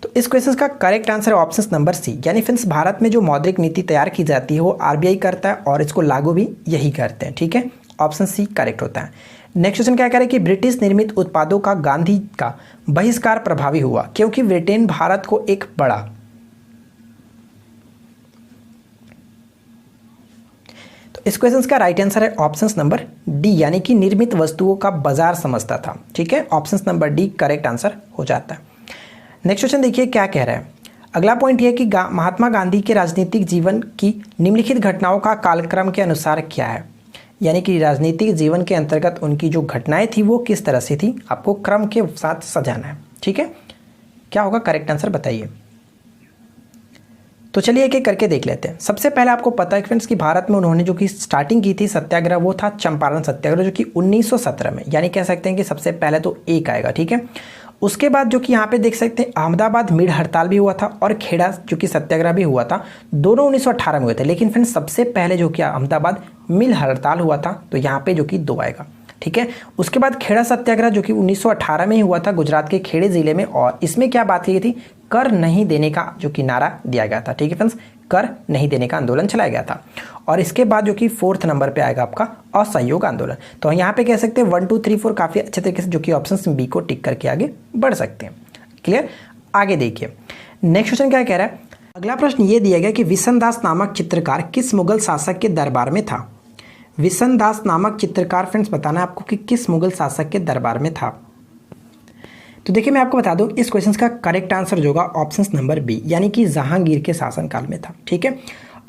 तो इस क्वेश्चन का करेक्ट आंसर है ऑप्शन नंबर सी, यानी फ्रेंड्स भारत में जो मौद्रिक नीति तैयार की जाती है वो आरबीआई करता है, और इसको लागू भी यही करते हैं, ठीक है। ऑप्शन सी करेक्ट होता है। नेक्स्ट क्वेश्चन क्या कह रहे हैं कि ब्रिटिश निर्मित उत्पादों का गांधी का बहिष्कार प्रभावी हुआ क्योंकि ब्रिटेन भारत को एक बड़ा, इस क्वेश्चन का राइट आंसर है ऑप्शन नंबर डी, यानी कि निर्मित वस्तुओं का बाजार समझता था, ठीक है। Option number D correct answer हो जाता है। नेक्स्ट क्वेश्चन देखिए क्या कह रहा है। अगला पॉइंट यह कि महात्मा गांधी के राजनीतिक जीवन की निम्नलिखित घटनाओं का कालक्रम के अनुसार क्या है? यानी कि राजनीतिक जीवन के अंतर्गत उनकी जो घटनाएं थी वो किस तरह से थी, आपको क्रम के साथ सजाना है, ठीक है। क्या होगा करेक्ट आंसर बताइए। तो चलिए एक एक करके देख लेते हैं। सबसे पहले आपको पता है फ्रेंड्स कि भारत में उन्होंने जो कि स्टार्टिंग की थी सत्याग्रह, वो था चंपारण सत्याग्रह, जो कि 1917 में, यानी कह सकते हैं कि सबसे पहले तो एक आएगा, ठीक है। उसके बाद जो कि यहाँ पे देख सकते हैं अहमदाबाद मिल हड़ताल भी हुआ था, और खेड़ा जो कि सत्याग्रह भी हुआ था, दोनों 1918 में हुए थे। लेकिन फ्रेंड्स सबसे पहले जो कि अहमदाबाद मिल हड़ताल हुआ था, तो यहाँ पे जो कि 2 आएगा, ठीक है। उसके बाद खेड़ा सत्याग्रह जो कि 1918 में ही हुआ था गुजरात के खेड़े जिले में, और इसमें क्या बात की गई थी, कर नहीं देने का जो कि नारा दिया गया था, ठीक है फ्रेंड्स, कर नहीं देने का आंदोलन चलाया गया था। और इसके बाद जो कि 4th नंबर पे आएगा आपका असहयोग आंदोलन। तो यहाँ पे कह सकते हैं 1 2 3 4 काफ़ी अच्छे तरीके से जो कि ऑप्शन बी को टिक करके आगे बढ़ सकते हैं। क्लियर, आगे देखिए नेक्स्ट क्वेश्चन क्या कह रहा है। अगला प्रश्न ये दिया गया कि विसनदास नामक चित्रकार किस मुगल शासक के दरबार में था? विसनदास नामक चित्रकार फ्रेंड्स बताना है आपको कि किस मुगल शासक के दरबार में था। तो देखिए मैं आपको बता दूं इस क्वेश्चन का करेक्ट आंसर जो होगा ऑप्शन नंबर बी, यानी कि जहांगीर के शासनकाल में था, ठीक है।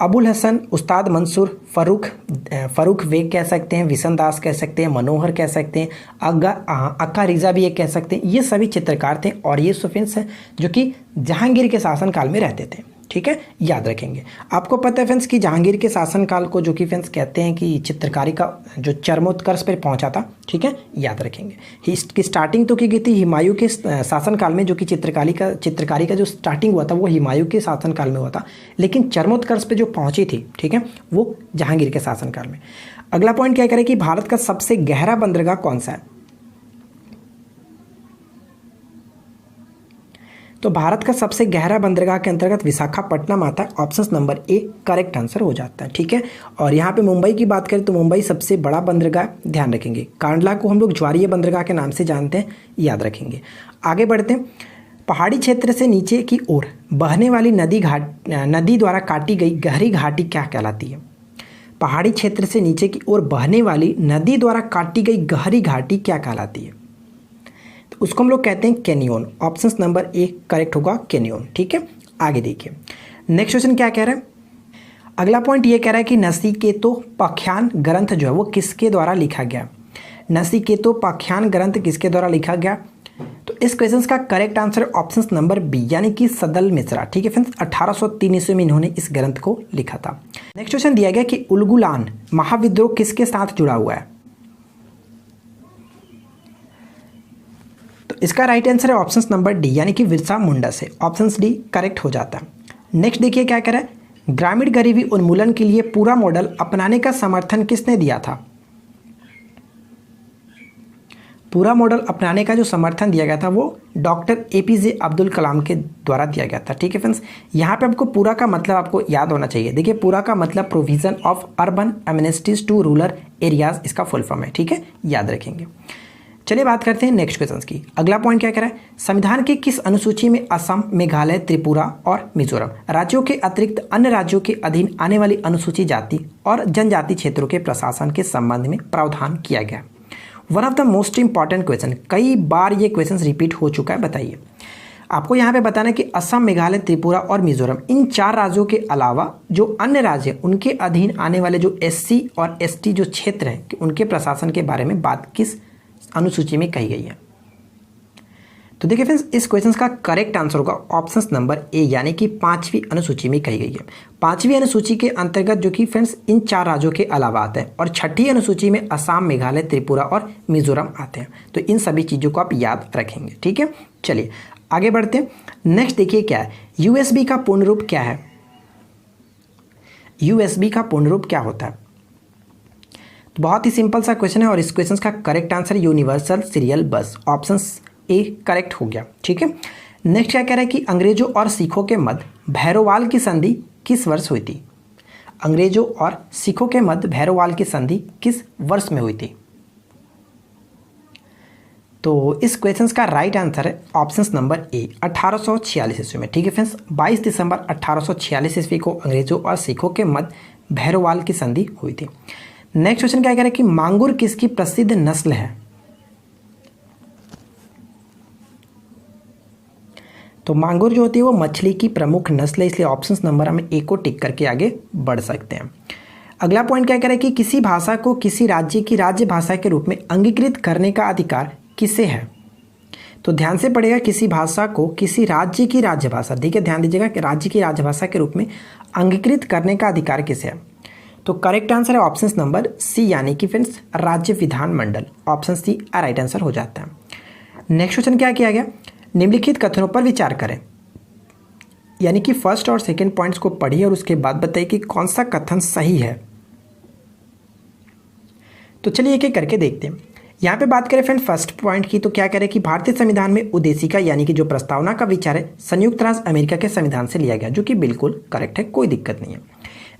अबुल हसन, उस्ताद मंसूर, फरूख बेग कह सकते हैं, विसनदास कह सकते हैं, मनोहर कह सकते हैं, अक्का रिजा भी एक कह सकते हैं, ये सभी चित्रकार थे, और ये फ्रेंड्स हैं जो कि जहांगीर के शासनकाल में रहते थे, ठीक है, याद रखेंगे। आपको पता है फ्रेंड्स कि जहांगीर के शासनकाल को जो कि फ्रेंड्स कहते हैं कि चित्रकारी का जो चरमोत्कर्ष पर पहुंचा था, ठीक है, याद रखेंगे। इसकी स्टार्टिंग तो की गई थी हुमायूं के शासनकाल में, जो कि चित्रकारी का जो स्टार्टिंग हुआ था वो हुमायूं के शासनकाल में हुआ था, लेकिन चरमोत्कर्ष पे जो पहुंची थी, ठीक है, वो जहांगीर के शासनकाल में। अगला पॉइंट क्या करें कि भारत का सबसे गहरा बंदरगाह कौन सा है? तो भारत का सबसे गहरा बंदरगाह के अंतर्गत विशाखापट्टनम आता है, option number A correct answer हो जाता है। ठीक है, और यहाँ पे मुंबई की बात करें तो मुंबई सबसे बड़ा बंदरगाह, ध्यान रखेंगे। कांडला को हम लोग ज्वारीय बंदरगाह के नाम से जानते हैं, याद रखेंगे। आगे बढ़ते हैं। पहाड़ी क्षेत्र से नीचे की ओर बहने वाली नदी द्वारा काटी गई गहरी घाटी क्या कहलाती है? पहाड़ी क्षेत्र से नीचे की ओर बहने वाली नदी द्वारा काटी गई गहरी घाटी क्या कहलाती है? तो उसको हम लोग कहते हैं canyon. Option number A correct होगा, कैनियन। ठीक है, आगे देखिए नेक्स्ट क्वेश्चन क्या कह रहा है। अगला पॉइंट ये कह रहा है कि नचिकेतोपाख्यान ग्रंथ जो है वो किसके द्वारा लिखा गया? नचिकेतोपाख्यान ग्रंथ किसके द्वारा लिखा गया? तो इस क्वेश्चन का correct answer option number B यानी कि सदल मिश्रा। ठीक है फ्रेंड्स, 1803 ईस्वी में इन्होंने इस ग्रंथ को लिखा था। नेक्स्ट क्वेश्चन दिया गया कि उलगुलान महाविद्रोह किसके साथ जुड़ा हुआ है? तो इसका राइट आंसर है ऑप्शन नंबर डी यानी कि बिरसा मुंडा से। ऑप्शन डी करेक्ट हो जाता है। नेक्स्ट देखिए क्या कह रहा है। ग्रामीण गरीबी उन्मूलन के लिए पूरा मॉडल अपनाने का समर्थन किसने दिया था? पूरा मॉडल अपनाने का जो समर्थन दिया गया था वो डॉक्टर एपीजे अब्दुल कलाम के द्वारा दिया गया था। ठीक है फ्रेंड्स, यहाँ पे आपको पूरा का मतलब आपको याद होना चाहिए। देखिए पूरा का मतलब provision of urban amenities to rural areas, इसका फुल फॉर्म है। ठीक है, याद रखेंगे। चलिए बात करते हैं नेक्स्ट क्वेश्चन की। अगला पॉइंट क्या कह रहा है। संविधान की किस अनुसूची में असम, मेघालय, त्रिपुरा और मिजोरम राज्यों के अतिरिक्त अन्य राज्यों के अधीन आने वाली अनुसूचित जाति और जनजाति क्षेत्रों के प्रशासन के संबंध में प्रावधान किया गया? One of the most important question, कई बार ये क्वेश्चन रिपीट हो चुका है। बताइए, आपको यहाँ पे बताना है कि असम, मेघालय, त्रिपुरा और मिजोरम इन 4 राज्यों के अलावा जो अन्य राज्य उनके अधीन आने वाले जो एससी और एसटी जो क्षेत्र हैं कि उनके प्रशासन के बारे में बात किस अनुसूची में कही गई है? तो देखिए फ्रेंड्स, इस क्वेश्चन का करेक्ट आंसर होगा ऑप्शन नंबर ए यानी कि 5वीं अनुसूची में कही गई है। 5वीं अनुसूची के अंतर्गत जो कि फ्रेंड्स इन 4 राज्यों के अलावा आते हैं और 6ठी अनुसूची में असम, मेघालय, त्रिपुरा और मिजोरम आते हैं। तो इन सभी चीज़ों को आप याद रखेंगे। ठीक है, चलिए आगे बढ़ते हैं। नेक्स्ट देखिए क्या है, यूएसबी का पूर्ण रूप क्या है? यूएसबी का पूर्ण रूप क्या होता है? तो बहुत ही सिंपल सा क्वेश्चन है और इस क्वेश्चन का करेक्ट आंसर यूनिवर्सल सीरियल बस, ऑप्शन ए करेक्ट हो गया। ठीक है, नेक्स्ट क्या कह रहा है कि अंग्रेजों और सिखों के मध्य भैरोवाल की संधि किस वर्ष हुई थी? अंग्रेजों और सिखों के मध्य भैरोवाल की संधि किस वर्ष में हुई थी? तो इस क्वेश्चन का राइट आंसर है ऑप्शन नंबर ए 1846 ईस्वी में। ठीक है फ्रेंड्स, 22 दिसंबर 1846 ईस्वी को अंग्रेजों और सिखों के मध्य भैरोवाल की संधि हुई थी। नेक्स्ट क्वेश्चन क्या कह रहा है कि मांगुर किसकी प्रसिद्ध नस्ल है? तो मांगुर जो होती है वो मछली की प्रमुख नस्ल है, इसलिए ऑप्शन नंबर हम ए को टिक करके आगे बढ़ सकते हैं। अगला पॉइंट क्या कह रहा है कि किसी भाषा को किसी राज्य की राज्य भाषा के रूप में अंगीकृत करने का अधिकार किसे है? तो ध्यान से पढ़ेगा, किसी भाषा को किसी राज्य की राज्य भाषा, देखिए ध्यान दीजिएगा कि राज्य की राजभाषा के रूप में अंगीकृत करने का अधिकार किसे है? तो करेक्ट आंसर है ऑप्शन नंबर सी यानी कि फ्रेंड्स राज्य विधानमंडल। ऑप्शन सी राइट आंसर हो जाता है। नेक्स्ट क्वेश्चन क्या किया गया, निम्नलिखित कथनों पर विचार करें, यानी कि फर्स्ट और सेकंड पॉइंट्स को पढ़िए और उसके बाद बताइए कि कौन सा कथन सही है। तो चलिए एक एक करके देखते हैं। यहाँ पे बात करें फ्रेंड फर्स्ट पॉइंट की, तो क्या कह रहे हैं कि भारतीय संविधान में उद्देशिका यानी कि जो प्रस्तावना का विचार है संयुक्त राष्ट्र अमेरिका के संविधान से लिया गया, जो कि बिल्कुल करेक्ट है, कोई दिक्कत नहीं है।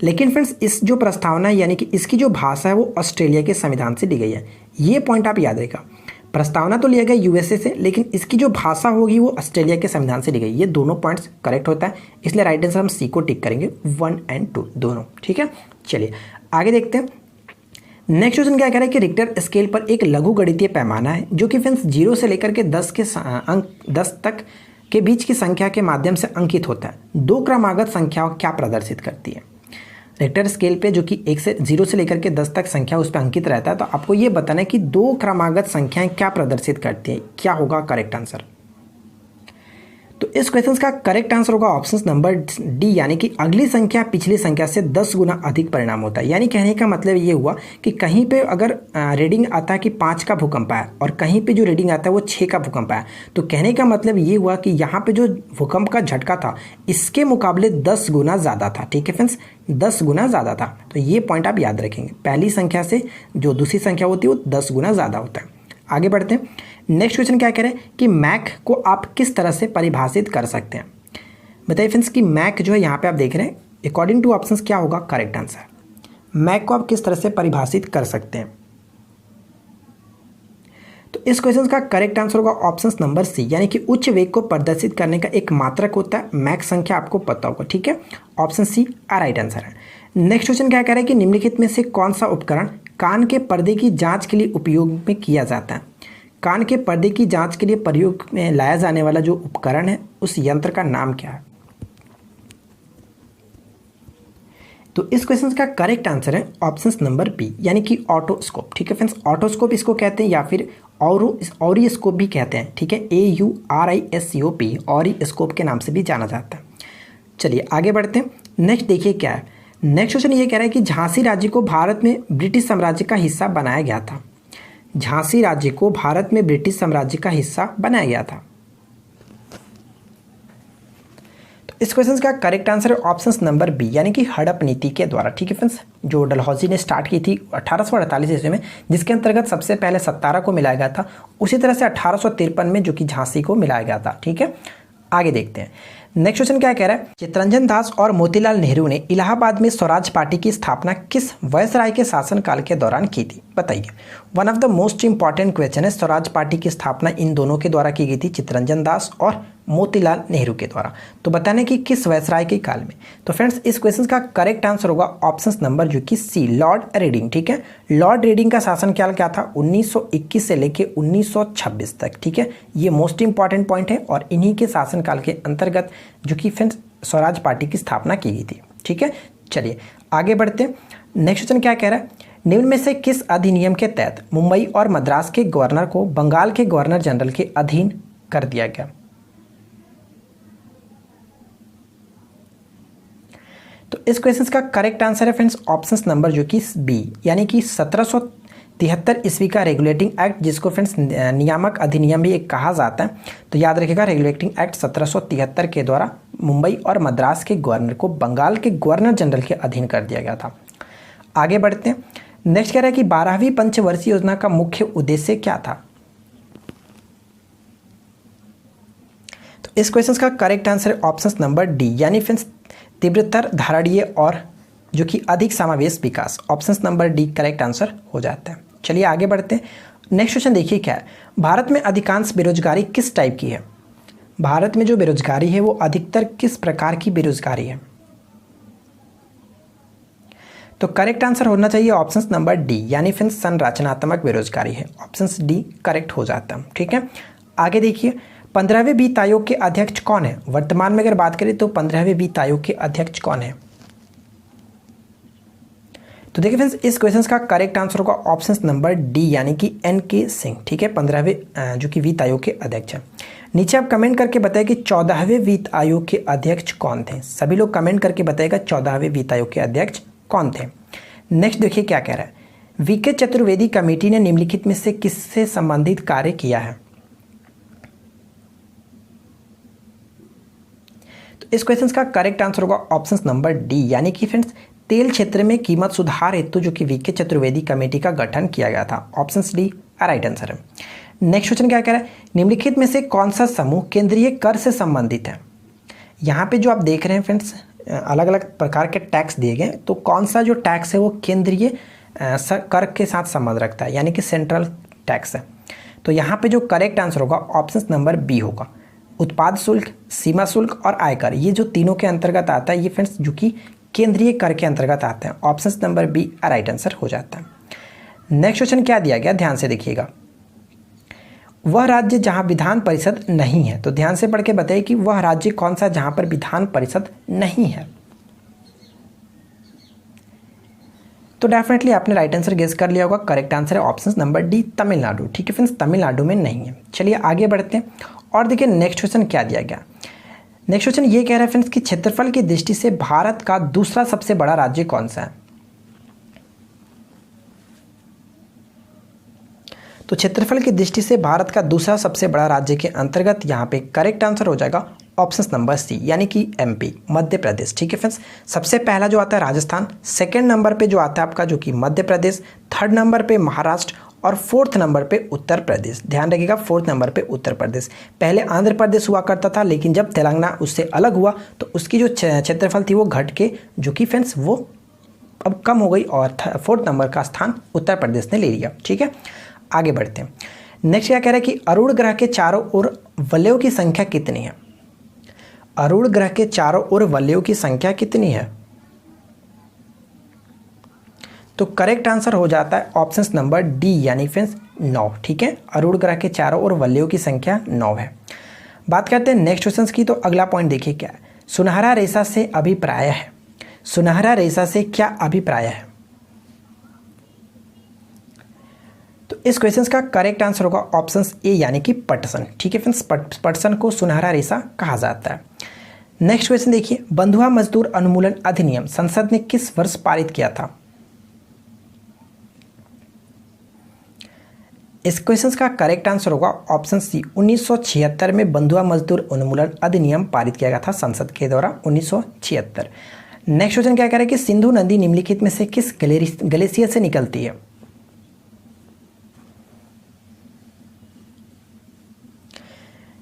लेकिन फ्रेंड्स इस जो प्रस्तावना यानी कि इसकी जो भाषा है वो ऑस्ट्रेलिया के संविधान से ली गई है। ये पॉइंट आप याद रखिएगा, प्रस्तावना तो लिया गया यूएसए से, लेकिन इसकी जो भाषा होगी वो ऑस्ट्रेलिया के संविधान से ली गई। ये दोनों पॉइंट्स करेक्ट होता है, इसलिए राइट आंसर हम सी को टिक करेंगे 1 और 2 दोनों। ठीक है, चलिए आगे देखते हैं। नेक्स्ट क्वेश्चन क्या कह रहा है कि रिक्टर स्केल पर एक लघु गणितीय पैमाना है जो कि फ्रेंड्स 0 से लेकर के 10 तक के बीच की संख्या के माध्यम से अंकित होता है। 2 क्रमागत संख्याओं क्या प्रदर्शित करती है? रिक्टर स्केल पे जो कि 0 से लेकर के 10 तक संख्या उस पर अंकित रहता है, तो आपको ये बताना है कि 2 क्रमागत संख्याएं क्या प्रदर्शित करती हैं, क्या होगा करेक्ट आंसर? तो इस क्वेश्चन का करेक्ट आंसर होगा ऑप्शन नंबर डी यानी कि अगली संख्या पिछली संख्या से 10 गुना अधिक परिणाम होता है। यानी कहने का मतलब ये हुआ कि कहीं पे अगर रीडिंग आता है कि 5 का भूकंप आया और कहीं पे जो रीडिंग आता है वो 6 का भूकंप आया, तो कहने का मतलब ये हुआ कि यहाँ पे जो भूकंप का झटका था इसके मुकाबले 10 गुना ज़्यादा था। ठीक है फ्रेंड्स, 10 गुना ज़्यादा था। तो ये पॉइंट आप याद रखेंगे, पहली संख्या से जो दूसरी संख्या होती है वो 10 गुना ज़्यादा होता है। आगे बढ़ते हैं। नेक्स्ट क्वेश्चन क्या कह रहे हैं कि मैक को आप किस तरह से परिभाषित कर सकते हैं। बताइए फ्रेंड्स कि मैक जो है यहाँ पे आप देख रहे हैं अकॉर्डिंग टू ऑप्शंस क्या होगा करेक्ट आंसर। मैक को आप किस तरह से परिभाषित कर सकते हैं। तो इस क्वेश्चन का करेक्ट आंसर होगा ऑप्शन नंबर सी, यानी कि उच्च वेग को प्रदर्शित करने का एक मात्रक होता है। मैक संख्या आपको पता होगा, ठीक है। ऑप्शन सी राइट आंसर है। नेक्स्ट क्वेश्चन क्या कह रहा है कि निम्नलिखित में से कौन सा उपकरण कान के पर्दे की जांच के लिए उपयोग में किया जाता है। कान के पर्दे की जांच के लिए प्रयोग में लाया जाने वाला जो उपकरण है उस यंत्र का नाम क्या है। तो इस क्वेश्चन का करेक्ट आंसर है ऑप्शन नंबर बी, यानी कि ऑटोस्कोप, ठीक है फ्रेंड्स। ऑटोस्कोप इसको कहते हैं या फिर ऑरिस्कोप भी कहते हैं, ठीक है। AURISCOP ऑरिस्कोप के नाम से भी जाना जाता है। चलिए आगे बढ़ते हैं। नेक्स्ट देखिए क्या है। नेक्स्ट क्वेश्चन ये कह रहा है कि झांसी राज्य को भारत में ब्रिटिश साम्राज्य का हिस्सा बनाया गया था। झांसी राज्य को भारत में ब्रिटिश साम्राज्य का हिस्सा बनाया गया था। तो इस क्वेश्चन का करेक्ट आंसर है ऑप्शन नंबर बी, यानी कि हड़प नीति के द्वारा, ठीक है फ्रेंड्स। जो डलहौजी ने स्टार्ट की थी 1848 ईस्वी में, जिसके अंतर्गत सबसे पहले सत्तारा को मिलाया गया था, उसी तरह से 1853 में जो कि झांसी को मिलाया गया था, ठीक है। आगे देखते हैं। नेक्स्ट क्वेश्चन क्या कह रहा है। चित्तरंजन दास और मोतीलाल नेहरू ने इलाहाबाद में स्वराज पार्टी की स्थापना किस वायसराय के शासनकाल के दौरान की थी। बताइए। One of the most important question है। स्वराज पार्टी की स्थापना इन दोनों के द्वारा की गई थी, चित्तरंजन दास और मोतीलाल नेहरू के द्वारा। तो बताने कि किस वायसराय के काल में। तो फ्रेंड्स इस क्वेश्चन का करेक्ट आंसर होगा ऑप्शन नंबर जो कि सी, लॉर्ड रीडिंग, ठीक है। लॉर्ड रीडिंग का शासनकाल क्या था 1921 से लेके 1926 तक, ठीक है। ये मोस्ट इंपॉर्टेंट पॉइंट है और इन्हीं के शासनकाल के अंतर्गत जो कि फ्रेंड्स स्वराज पार्टी की स्थापना की गई थी, ठीक है। चलिए आगे बढ़ते हैं। नेक्स्ट क्वेश्चन क्या कह रहा है। निम्न में से किस अधिनियम के तहत मुंबई और मद्रास के गवर्नर को बंगाल के गवर्नर जनरल के अधीन कर दिया गया। तो इस क्वेश्चन का करेक्ट आंसर है फ्रेंड्स ऑप्शन नंबर जो कि बी, यानी कि 1773 ईस्वी का रेगुलेटिंग एक्ट, जिसको फ्रेंड्स नियामक अधिनियम भी एक कहा जाता है। तो याद रखिएगा रेगुलेटिंग एक्ट 1773 के द्वारा मुंबई और मद्रास के गवर्नर को बंगाल के गवर्नर जनरल के अधीन कर दिया गया था। आगे बढ़ते हैं। नेक्स्ट कह रहा है कि 12वीं पंचवर्षीय योजना का मुख्य उद्देश्य क्या था। तो इस क्वेश्चन का करेक्ट आंसर है ऑप्शन नंबर डी, यानी फ्रेंड्स तीव्रतर, धारणीय और जो कि अधिक समावेश विकास। Option number D correct answer हो जाता है। चलिए आगे बढ़ते हैं। नेक्स्ट क्वेश्चन देखिए क्या है। भारत में अधिकांश बेरोजगारी किस टाइप की है। भारत में जो बेरोजगारी है वो अधिकतर किस प्रकार की बेरोजगारी है। तो करेक्ट आंसर होना चाहिए ऑप्शन नंबर डी, यानी फ्रेंड्स संरचनात्मक बेरोजगारी है। ऑप्शन डी करेक्ट हो जाता है, ठीक है। आगे देखिए 15वें वित्त आयोग के अध्यक्ष कौन है। वर्तमान में अगर बात करें तो 15वें वित्त आयोग के अध्यक्ष कौन है। तो देखिए फ्रेंड्स इस क्वेश्चन का करेक्ट आंसर होगा ऑप्शन नंबर डी, यानी कि NK सिंह, ठीक है। 15वें जो कि वित्त आयोग के अध्यक्ष हैं। नीचे आप कमेंट करके बताएं कि 14वें वित्त आयोग के अध्यक्ष कौन थे। सभी लोग कमेंट करके बताएगा 14वें वित्त आयोग के अध्यक्ष कौन थे। नेक्स्ट देखिए क्या कह रहा है। VK चतुर्वेदी कमेटी ने निम्नलिखित में से किससे संबंधित कार्य किया है। तो इस क्वेश्चन का करेक्ट आंसर होगा ऑप्शन नंबर डी, यानी कि फ्रेंड्स तेल क्षेत्र में कीमत सुधार हेतु जो कि VK चतुर्वेदी कमेटी का गठन किया गया था। ऑप्शन डी राइट आंसर है। नेक्स्ट क्वेश्चन क्या कह रहा है। निम्नलिखित में से कौन सा समूह केंद्रीय कर से संबंधित है। यहाँ पे जो आप देख रहे हैं फ्रेंड्स अलग अलग प्रकार के टैक्स दिए गए, तो कौन सा जो टैक्स है वो केंद्रीय कर के साथ संबंध रखता है, यानी कि सेंट्रल टैक्स है। तो यहाँ पे जो करेक्ट आंसर होगा ऑप्शन नंबर बी होगा। उत्पाद शुल्क, सीमा शुल्क और आयकर, ये जो तीनों के अंतर्गत आता है, ये फ्रेंड्स जो कि केंद्रीय कर के अंतर्गत आते हैं। Option number B right answer हो जाता है। नेक्स्ट क्वेश्चन क्या दिया गया, ध्यान से देखिएगा। वह राज्य जहां विधान परिषद नहीं है। तो ध्यान से पढ़ के बताइए कि वह राज्य कौन सा जहां पर विधान परिषद नहीं है। तो डेफिनेटली आपने राइट आंसर गेस कर लिया होगा। करेक्ट आंसर है ऑप्शन नंबर डी, तमिलनाडु, ठीक है फ्रेंड्स, तमिलनाडु में नहीं है। चलिए आगे बढ़ते हैं और देखिए नेक्स्ट क्वेश्चन क्या दिया गया। नेक्स्ट क्वेश्चन ये कह रहा है फ्रेंड्स कि क्षेत्रफल की दृष्टि से भारत का दूसरा सबसे बड़ा राज्य कौन सा है। तो क्षेत्रफल की दृष्टि से भारत का दूसरा सबसे बड़ा राज्य के अंतर्गत यहाँ पे करेक्ट आंसर हो जाएगा ऑप्शन नंबर सी, यानी कि MP, मध्य प्रदेश, ठीक है फ्रेंड्स। सबसे पहला जो आता है राजस्थान, सेकंड नंबर पे जो आता है आपका जो कि मध्य प्रदेश, थर्ड नंबर पे महाराष्ट्र और 4th नंबर पे उत्तर प्रदेश। ध्यान रखिएगा 4th नंबर पे उत्तर प्रदेश। पहले आंध्र प्रदेश हुआ करता था, लेकिन जब तेलंगाना उससे अलग हुआ तो उसकी जो क्षेत्रफल थी वो घट के जो कि फ्रेंड्स वो अब कम हो गई और 4th नंबर का स्थान उत्तर प्रदेश ने ले लिया। ठीक है, आगे बढ़ते हैं। नेक्स्ट क्या कह रहा है कि अरुण ग्रह के चारों ओर वलयों की संख्या कितनी है? अरुण ग्रह के चारों ओर वलयों की संख्या कितनी है? तो करेक्ट आंसर हो जाता है ऑप्शन नंबर डी यानी फ्रेंड्स 9। ठीक है, अरुण ग्रह के चारों ओर वलयों की संख्या 9 है। बात करते हैं नेक्स्ट क्वेश्चन की। तो अगला पॉइंट देखिए क्या है, सुनहरा रेशा से अभिप्राय है। सुनहरा रेशा से क्या अभिप्राय है? तो इस क्वेश्चन का करेक्ट आंसर होगा ऑप्शन ए यानी कि पटसन। ठीक है फ्रेंड्स, पटसन को सुनहरा रेशा कहा जाता है। नेक्स्ट क्वेश्चन देखिए, बंधुआ मजदूर उन्मूलन अधिनियम संसद ने किस वर्ष पारित किया था? इस क्वेश्चन का करेक्ट आंसर होगा ऑप्शन सी 1976 में बंधुआ मजदूर उन्मूलन अधिनियम पारित किया गया था संसद के द्वारा 1976। नेक्स्ट क्वेश्चन क्या कह रहा है कि सिंधु नदी निम्नलिखित में से किस ग्लेशियर से निकलती है?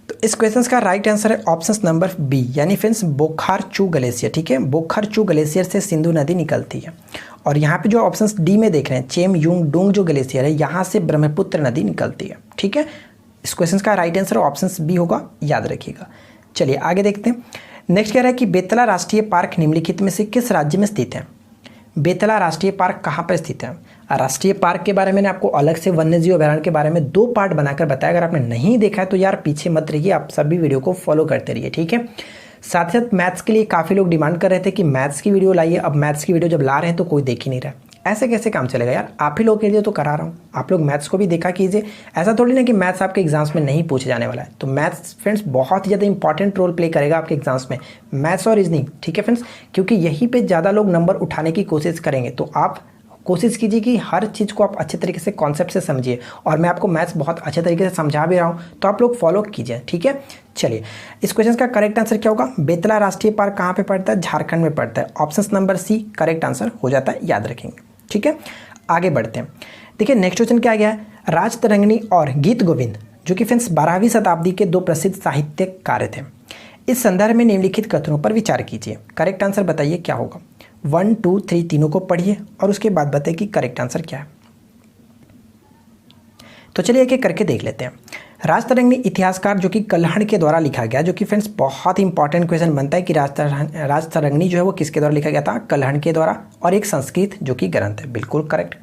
तो इस क्वेश्चन का राइट आंसर है ऑप्शन नंबर बी यानी फ्रेंड्स बोखारचू ग्लेशियर। ठीक है, बोखारचू ग्लेशियर से सिंधु नदी निकलती है। और यहाँ पे जो ऑप्शन डी में देख रहे हैं चेम यूंग डोंग जो ग्लेशियर है, यहाँ से ब्रह्मपुत्र नदी निकलती है। ठीक है, इस क्वेश्चन का राइट आंसर ऑप्शन बी होगा, याद रखिएगा। चलिए आगे देखते हैं। नेक्स्ट कह रहा है कि बेतला राष्ट्रीय पार्क निम्नलिखित में से किस राज्य में स्थित है? बेतला राष्ट्रीय पार्क कहाँ पर स्थित है? राष्ट्रीय पार्क के बारे में मैंने आपको अलग से वन्यजीव अभयारण्य के बारे में 2 पार्ट बनाकर बताया। अगर आपने नहीं देखा है तो यार पीछे मत रहिए, आप सभी वीडियो को फॉलो करते रहिए। ठीक है, साथ ही साथ मैथ्स के लिए काफ़ी लोग डिमांड कर रहे थे कि मैथ्स की वीडियो लाइए। अब मैथ्स की वीडियो जब ला रहे हैं तो कोई देख ही नहीं रहा, ऐसे कैसे काम चलेगा यार? आप ही लोगों के लिए तो करा रहा हूँ, आप लोग मैथ्स को भी देखा कीजिए। ऐसा थोड़ी ना कि मैथ्स आपके एग्जाम्स में नहीं पूछे जाने वाला है। तो मैथ्स फ्रेंड्स बहुत ही ज़्यादा इंपॉर्टेंट रोल प्ले करेगा आपके एग्जाम्स में, मैथ्स और रीजनिंग। ठीक है फ्रेंड्स, क्योंकि यहीं पे ज़्यादा लोग नंबर उठाने की कोशिश करेंगे। तो आप कोशिश कीजिए कि हर चीज़ को आप अच्छे तरीके से कॉन्सेप्ट से समझिए। और मैं आपको मैथ्स बहुत अच्छे तरीके से समझा भी रहा हूँ, तो आप लोग फॉलो कीजिए। ठीक है, चलिए इस क्वेश्चन का करेक्ट आंसर क्या होगा? बेतला राष्ट्रीय पार्क कहाँ पे पड़ता है? झारखंड में पड़ता है। Option number C correct answer हो जाता है, याद रखेंगे। ठीक है, आगे बढ़ते हैं। देखिए नेक्स्ट क्वेश्चन क्या गया है, राजतरंगिणी और गीत गोविंद जो कि फ्रेंड्स 12वीं शताब्दी के 2 प्रसिद्ध साहित्यिक कार्य थे। इस संदर्भ में निम्नलिखित कथनों पर विचार कीजिए। करेक्ट आंसर बताइए क्या होगा? 1, 2, 3 तीनों को पढ़िए और उसके बाद बताइए कि करेक्ट आंसर क्या है। तो चलिए एक एक करके देख लेते हैं। राजतरंगिणी इतिहासकार जो कि कल्हण के द्वारा लिखा गया, जो कि फ्रेंड्स बहुत ही इंपॉर्टेंट क्वेश्चन बनता है कि राजतरंगिणी जो है वो किसके द्वारा लिखा गया था? कल्हण के द्वारा। और एक संस्कृत जो कि ग्रंथ है, बिल्कुल करेक्ट।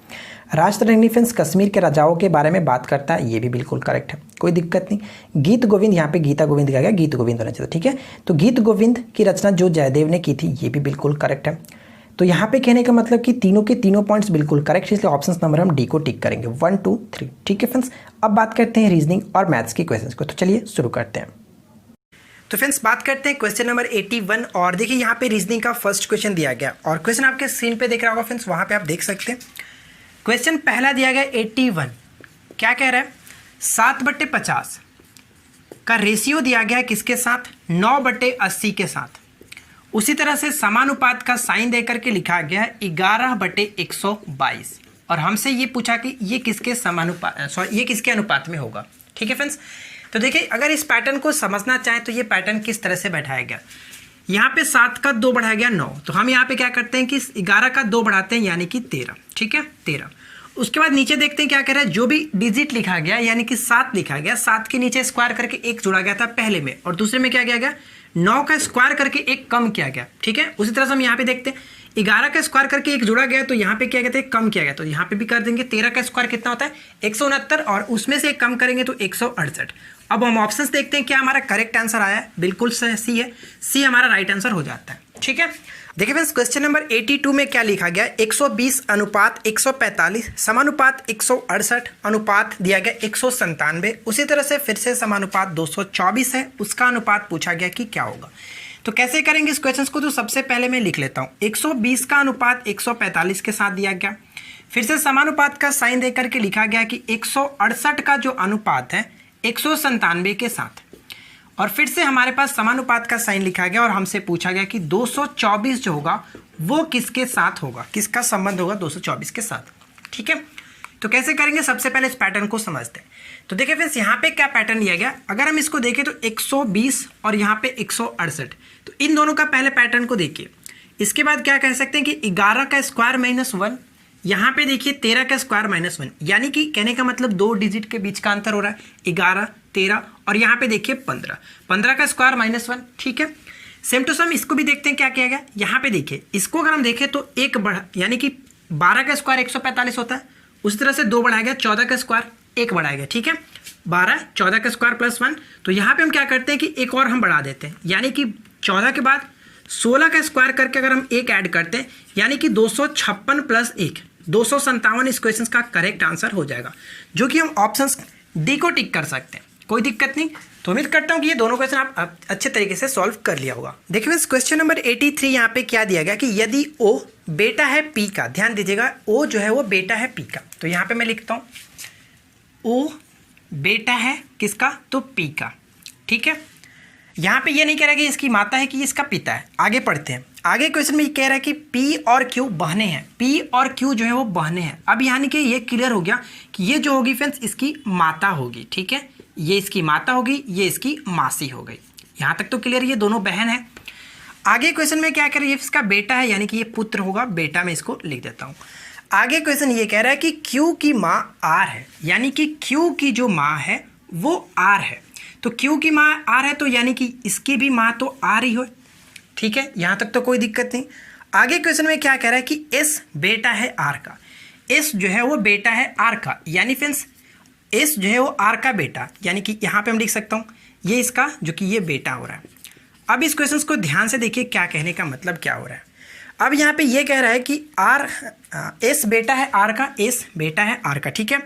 राजतरंगिणी फ्रेंड्स कश्मीर के राजाओं के बारे में बात करता है, ये भी बिल्कुल करेक्ट है, कोई दिक्कत नहीं। गीत गोविंद, यहाँ पे गीता गोविंद कहा गया, गीत गोविंद होना चाहिए। ठीक है, तो गीत गोविंद की रचना जो जयदेव ने की थी, ये भी बिल्कुल करेक्ट है। तो यहाँ पे कहने का मतलब कि तीनों के तीनों पॉइंट्स बिल्कुल करेक्ट, इसलिए ऑप्शन नंबर हम डी को टिक करेंगे, 1, 2, 3। ठीक है फ्रेंड्स, अब बात करते हैं रीजनिंग और मैथ्स के क्वेश्चंस को। तो चलिए शुरू करते हैं। तो फ्रेंड्स बात करते हैं क्वेश्चन नंबर 81। और देखिए यहाँ पे रीजनिंग का फर्स्ट क्वेश्चन दिया गया और क्वेश्चन आपके स्क्रीन पे देख रहा होगा फ्रेंड्स, वहाँ पे आप देख सकते हैं। क्वेश्चन पहला दिया गया 81, क्या कह रहा है? 7/50 का रेशियो दिया गया है किसके साथ? 9/80 के साथ। उसी तरह से समानुपात का साइन देकर के लिखा गया है 11/122 और हमसे ये पूछा कि ये किसके ये किसके अनुपात में होगा। ठीक है फ्रेंड्स, तो देखिए अगर इस पैटर्न को समझना चाहें तो ये पैटर्न किस तरह से बैठाया गया। यहाँ पे 7 का 2 बढ़ाया गया 9, तो हम यहाँ पे क्या करते हैं कि 11 का 2 बढ़ाते हैं यानी कि 13। ठीक है, 13। उसके बाद नीचे देखते हैं क्या कह रहा है, जो भी डिजिट लिखा गया यानी कि 7 लिखा गया, 7 के नीचे स्क्वायर करके 1 जोड़ा गया था पहले में, और दूसरे में क्या किया गया? 9 का स्क्वायर करके 1 कम किया गया। ठीक है, उसी तरह से हम यहाँ पे देखते हैं 11 का स्क्वायर करके 1 जोड़ा गया, तो यहाँ पे क्या कहते हैं? कम किया गया, तो यहाँ पे भी कर देंगे। 13 का स्क्वायर कितना होता है? 169, और उसमें से 1 कम करेंगे तो 168। अब हम ऑप्शंस देखते हैं क्या हमारा करेक्ट आंसर आया है। बिल्कुल सी है, सी हमारा राइट आंसर हो जाता है। ठीक है, देखिए फ्रेंड्स क्वेश्चन नंबर 82 में क्या लिखा गया? 120 अनुपात 145 समानुपात 168 अनुपात दिया गया 197। उसी तरह से फिर से समानुपात 224 है, उसका अनुपात पूछा गया कि क्या होगा। तो कैसे करेंगे इस क्वेश्चन को? तो सबसे पहले मैं लिख लेता हूँ 120 का अनुपात 145 के साथ दिया गया, फिर से समानुपात का साइन देकर के लिखा गया कि 168 का जो अनुपात है 197 के साथ, और फिर से हमारे पास समानुपात का साइन लिखा गया और हमसे पूछा गया कि 224 जो होगा वो किसके साथ होगा, किसका संबंध होगा 224 के साथ। ठीक है, तो कैसे करेंगे, सबसे पहले इस पैटर्न को समझते हैं। तो देखिए फ्रेंड्स यहाँ पे क्या पैटर्न दिया गया, अगर हम इसको देखें तो 120 और यहाँ पे 168, तो इन दोनों का पहले पैटर्न को देखिए। इसके बाद क्या कह सकते हैं कि 11 का स्क्वायर माइनस 1, यहाँ पे देखिए 13 का स्क्वायर माइनस 1, यानी कि कहने का मतलब 2 डिजिट के बीच का अंतर हो रहा है, 11, 13 और यहाँ पे देखिए 15, 15 का स्क्वायर माइनस 1। ठीक है, सेम टू सेम इसको भी देखते हैं क्या किया गया। यहाँ पे देखिए इसको अगर हम देखें तो एक बढ़ा, यानी कि 12 का स्क्वायर 145 होता है, उसी तरह से 2 बढ़ाया गया, 14 का स्क्वायर 1 बढ़ाया गया। ठीक है, 12, 14 का स्क्वायर प्लस 1, तो यहाँ पे हम क्या करते हैं कि एक और हम बढ़ा देते हैं, यानी कि 14 के बाद 16 का स्क्वायर करके अगर हम 1 ऐड करते हैं, यानी कि 256 प्लस 1, 257 इस क्वेश्चन का करेक्ट आंसर हो जाएगा, जो कि हम ऑप्शन डी को टिक कर सकते हैं। कोई दिक्कत नहीं। तो उम्मीद करता हूँ कि ये दोनों क्वेश्चन आप अच्छे तरीके से सॉल्व कर लिया होगा। देखिए बस क्वेश्चन नंबर 83 यहाँ पे क्या दिया गया कि यदि O बेटा है P का, ध्यान दीजिएगा O जो है वो बेटा है P का, तो यहाँ पे मैं लिखता हूँ O बेटा है किसका, तो P का। ठीक है, यहाँ पे ये नहीं कह रहा कि इसकी माता है कि इसका पिता है। आगे पढ़ते हैं, आगे क्वेश्चन में ये कह रहा है कि P और Q बहने हैं, P और Q जो है वो बहने हैं। अब यानी कि ये क्लियर हो गया कि ये जो होगी फ्रेंड्स इसकी माता होगी। ठीक है, ये इसकी माता होगी, ये इसकी मासी हो गई। यहाँ तक तो क्लियर, ये दोनों बहन है। आगे क्वेश्चन में क्या कह रहा है, ये इसका बेटा है, यानी कि ये पुत्र होगा, बेटा में इसको लिख देता हूँ। आगे क्वेश्चन ये कह रहा है कि Q की माँ R है, यानी कि Q की जो माँ है वो R है, तो Q की माँ R है, तो यानी कि इसकी भी माँ तो R ही हो। ठीक है, यहाँ तक तो कोई दिक्कत नहीं। आगे क्वेश्चन में क्या कह रहा है कि S बेटा है R का, S जो है वो बेटा है R का, यानी फ्रेंड्स S जो है वो R का बेटा, यानी कि यहाँ पे हम लिख सकता हूँ ये इसका जो कि ये बेटा हो रहा है। अब इस क्वेश्चन को ध्यान से देखिए क्या कहने का मतलब क्या हो रहा है। अब यहाँ पे ये कह रहा है कि S बेटा है R का, S बेटा है R का। ठीक है,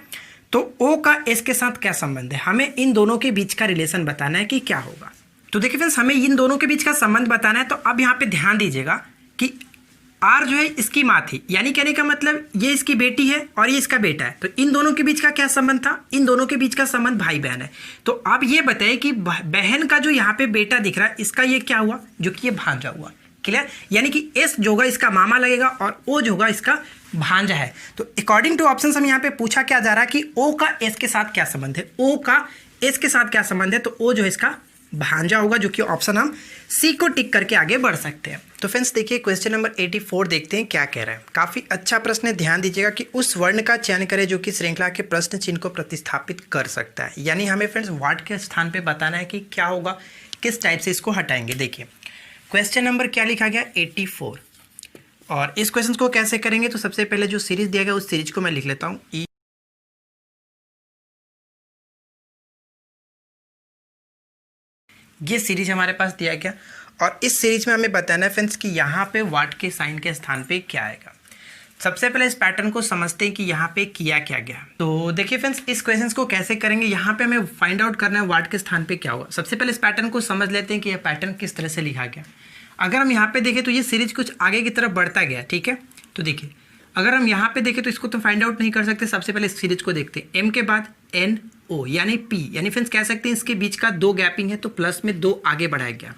तो O का S के साथ क्या संबंध है, हमें इन दोनों के बीच का रिलेशन बताना है कि क्या होगा। तो देखिए फ्रेंड्स हमें इन दोनों के बीच का संबंध बताना है। तो अब यहाँ पे ध्यान दीजिएगा कि R जो है इसकी माँ थी, यानी कहने का मतलब ये इसकी बेटी है और ये इसका बेटा है, तो इन दोनों के बीच का क्या संबंध था, इन दोनों के बीच का संबंध भाई बहन है। तो अब ये बताइए कि बहन का जो यहाँ पे बेटा दिख रहा है इसका ये क्या हुआ, जो कि ये भांजा हुआ। क्लियर, यानी कि S जो होगा इसका मामा लगेगा और O जो होगा इसका भांजा है। तो अकॉर्डिंग टू ऑप्शन हम यहाँ पे पूछा क्या जा रहा है कि O का S के साथ क्या संबंध है, O का S के साथ क्या संबंध है, तो O जो है इसका भांजा होगा, जो कि ऑप्शन हम सी को टिक करके आगे बढ़ सकते हैं। तो फ्रेंड्स देखिए क्वेश्चन नंबर 84 देखते हैं क्या कह रहा है। काफ़ी अच्छा प्रश्न है, ध्यान दीजिएगा कि उस वर्ण का चयन करें जो कि श्रृंखला के प्रश्न चिन्ह को प्रतिस्थापित कर सकता है, यानी हमें फ्रेंड्स वाट के स्थान पे बताना है कि क्या होगा, किस टाइप से इसको हटाएंगे। देखिए क्वेश्चन नंबर क्या लिखा गया 84, और इस क्वेश्चन को कैसे करेंगे, तो सबसे पहले जो सीरीज दिया गया उस सीरीज को मैं लिख लेता हूँ। ये सीरीज हमारे पास दिया गया और इस सीरीज में हमें बताना है फ्रेंड्स कि यहाँ पे वाट के साइन के स्थान पे क्या आएगा। सबसे पहले इस पैटर्न को समझते हैं कि यहाँ पे किया क्या गया। तो देखिए फ्रेंड्स इस क्वेश्चन को कैसे करेंगे, यहाँ पे हमें फाइंड आउट करना है वाट के स्थान पे क्या होगा। सबसे पहले इस पैटर्न को समझ लेते हैं कि यह पैटर्न किस तरह से लिखा गया। अगर हम यहाँ पे देखें तो ये सीरीज कुछ आगे की तरफ बढ़ता गया। ठीक है, तो देखिए अगर हम यहाँ पे देखें तो इसको तो फाइंड आउट नहीं कर सकते। सबसे पहले इस सीरीज को देखते हैं, M के बाद N O यानी P, यानी फ्रेंड्स कह सकते हैं इसके बीच का 2 गैपिंग है, तो प्लस में 2 आगे बढ़ाया गया।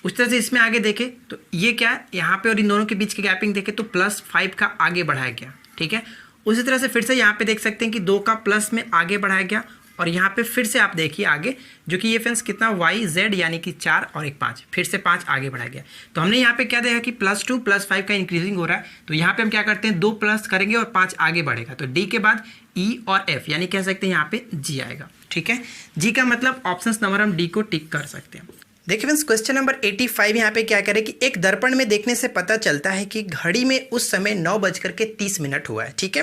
उस तरह से इसमें आगे देखें तो ये क्या है, यहाँ पे और इन दोनों के बीच की गैपिंग देखें तो +5 का आगे बढ़ाया गया। ठीक है, उसी तरह से फिर से यहाँ पे देख सकते हैं कि 2 का प्लस में आगे बढ़ाया गया, और यहाँ पे फिर से आप देखिए आगे, जो कि ये फ्रेंड्स कितना YZ यानी कि 4 और एक 5, फिर से 5 आगे बढ़ाया गया। तो हमने यहाँ पे क्या देखा कि +2 +5 का इंक्रीजिंग हो रहा है, तो यहाँ पे हम क्या करते हैं 2 प्लस करेंगे और 5 आगे बढ़ेगा, तो D के बाद E और F, यानी कह सकते हैं यहाँ पे G आएगा। ठीक है, G का मतलब ऑप्शन नंबर हम D को टिक कर सकते हैं। देखिए फ्रेंड्स क्वेश्चन नंबर 85 यहाँ पे क्या करें कि एक दर्पण में देखने से पता चलता है कि घड़ी में उस समय 9:30 हुआ है। ठीक है,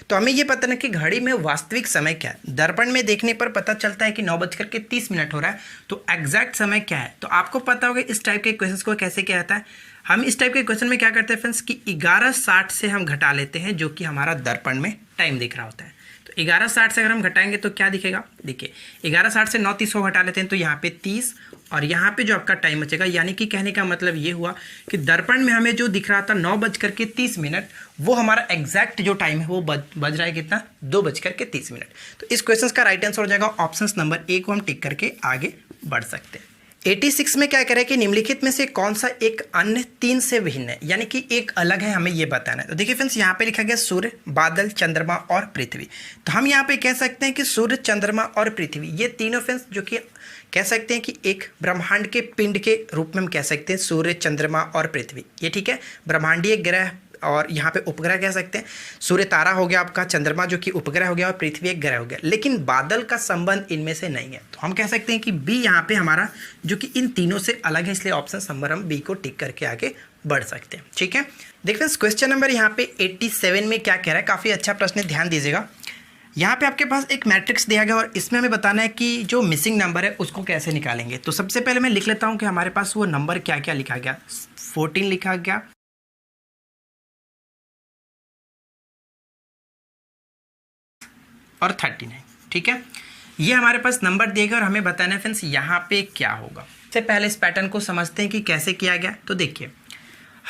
तो हमें ये पता ना कि घड़ी में वास्तविक समय क्या है। दर्पण में देखने पर पता चलता है कि 9:30 हो रहा है, तो एग्जैक्ट समय क्या है। तो आपको पता होगा इस टाइप के क्वेश्चन को कैसे किया जाता है। हम इस टाइप के क्वेश्चन में क्या करते हैं फ्रेंड्स कि 11:60 से हम घटा लेते हैं, जो कि हमारा दर्पण में टाइम दिख रहा होता है। तो 11:60 से अगर हम घटाएंगे तो क्या दिखेगा, देखिए 11:60 से 9:30 को घटा लेते हैं तो यहाँ पे 30, और यहाँ पे जो आपका टाइम बचेगा, यानी कि कहने का मतलब ये हुआ कि दर्पण में हमें जो दिख रहा था 9:30, वो हमारा एग्जैक्ट जो टाइम है वो बज रहा है कितना, 2:30। तो इस क्वेश्चन का राइट आंसर हो जाएगा ऑप्शन नंबर A को हम टिक करके आगे बढ़ सकते हैं। 86 में क्या कह रहा है कि निम्नलिखित में से कौन सा एक अन्य 3 से भिन्न है, यानी कि एक अलग है, हमें ये बताना है। तो देखिए फ्रेंड्स, यहाँ पे लिखा गया सूर्य, बादल, चंद्रमा और पृथ्वी। तो हम यहाँ पे कह सकते हैं कि सूर्य, चंद्रमा और पृथ्वी ये तीनों फ्रेंड्स जो कि कह सकते हैं कि एक ब्रह्मांड के पिंड के रूप में हम कह सकते हैं सूर्य, चंद्रमा और पृथ्वी, ये ठीक है, ब्रह्मांडीय ग्रह और यहाँ पे उपग्रह कह सकते हैं। सूर्य तारा हो गया आपका, चंद्रमा जो कि उपग्रह हो गया और पृथ्वी एक ग्रह हो गया, लेकिन बादल का संबंध इनमें से नहीं है। तो हम कह सकते हैं कि बी यहाँ पे हमारा जो कि इन तीनों से अलग है, इसलिए ऑप्शन नंबर हम बी को टिक करके आगे बढ़ सकते हैं। ठीक है, देखिए क्वेश्चन नंबर यहाँ पे 87 में क्या कह रहा है, काफ़ी अच्छा प्रश्न है, ध्यान दीजिएगा। यहाँ पे आपके पास एक मैट्रिक्स दिया गया और इसमें हमें बताना है कि जो मिसिंग नंबर है उसको कैसे निकालेंगे। तो सबसे पहले मैं लिख लेता हूँ कि हमारे पास वो नंबर क्या क्या लिखा गया। 14 लिखा गया, और 39। ठीक है, ये हमारे पास नंबर दिए गए और हमें बताना है फ्रेंड्स यहाँ पे क्या होगा। सबसे पहले इस पैटर्न को समझते हैं कि कैसे किया गया। तो देखिए,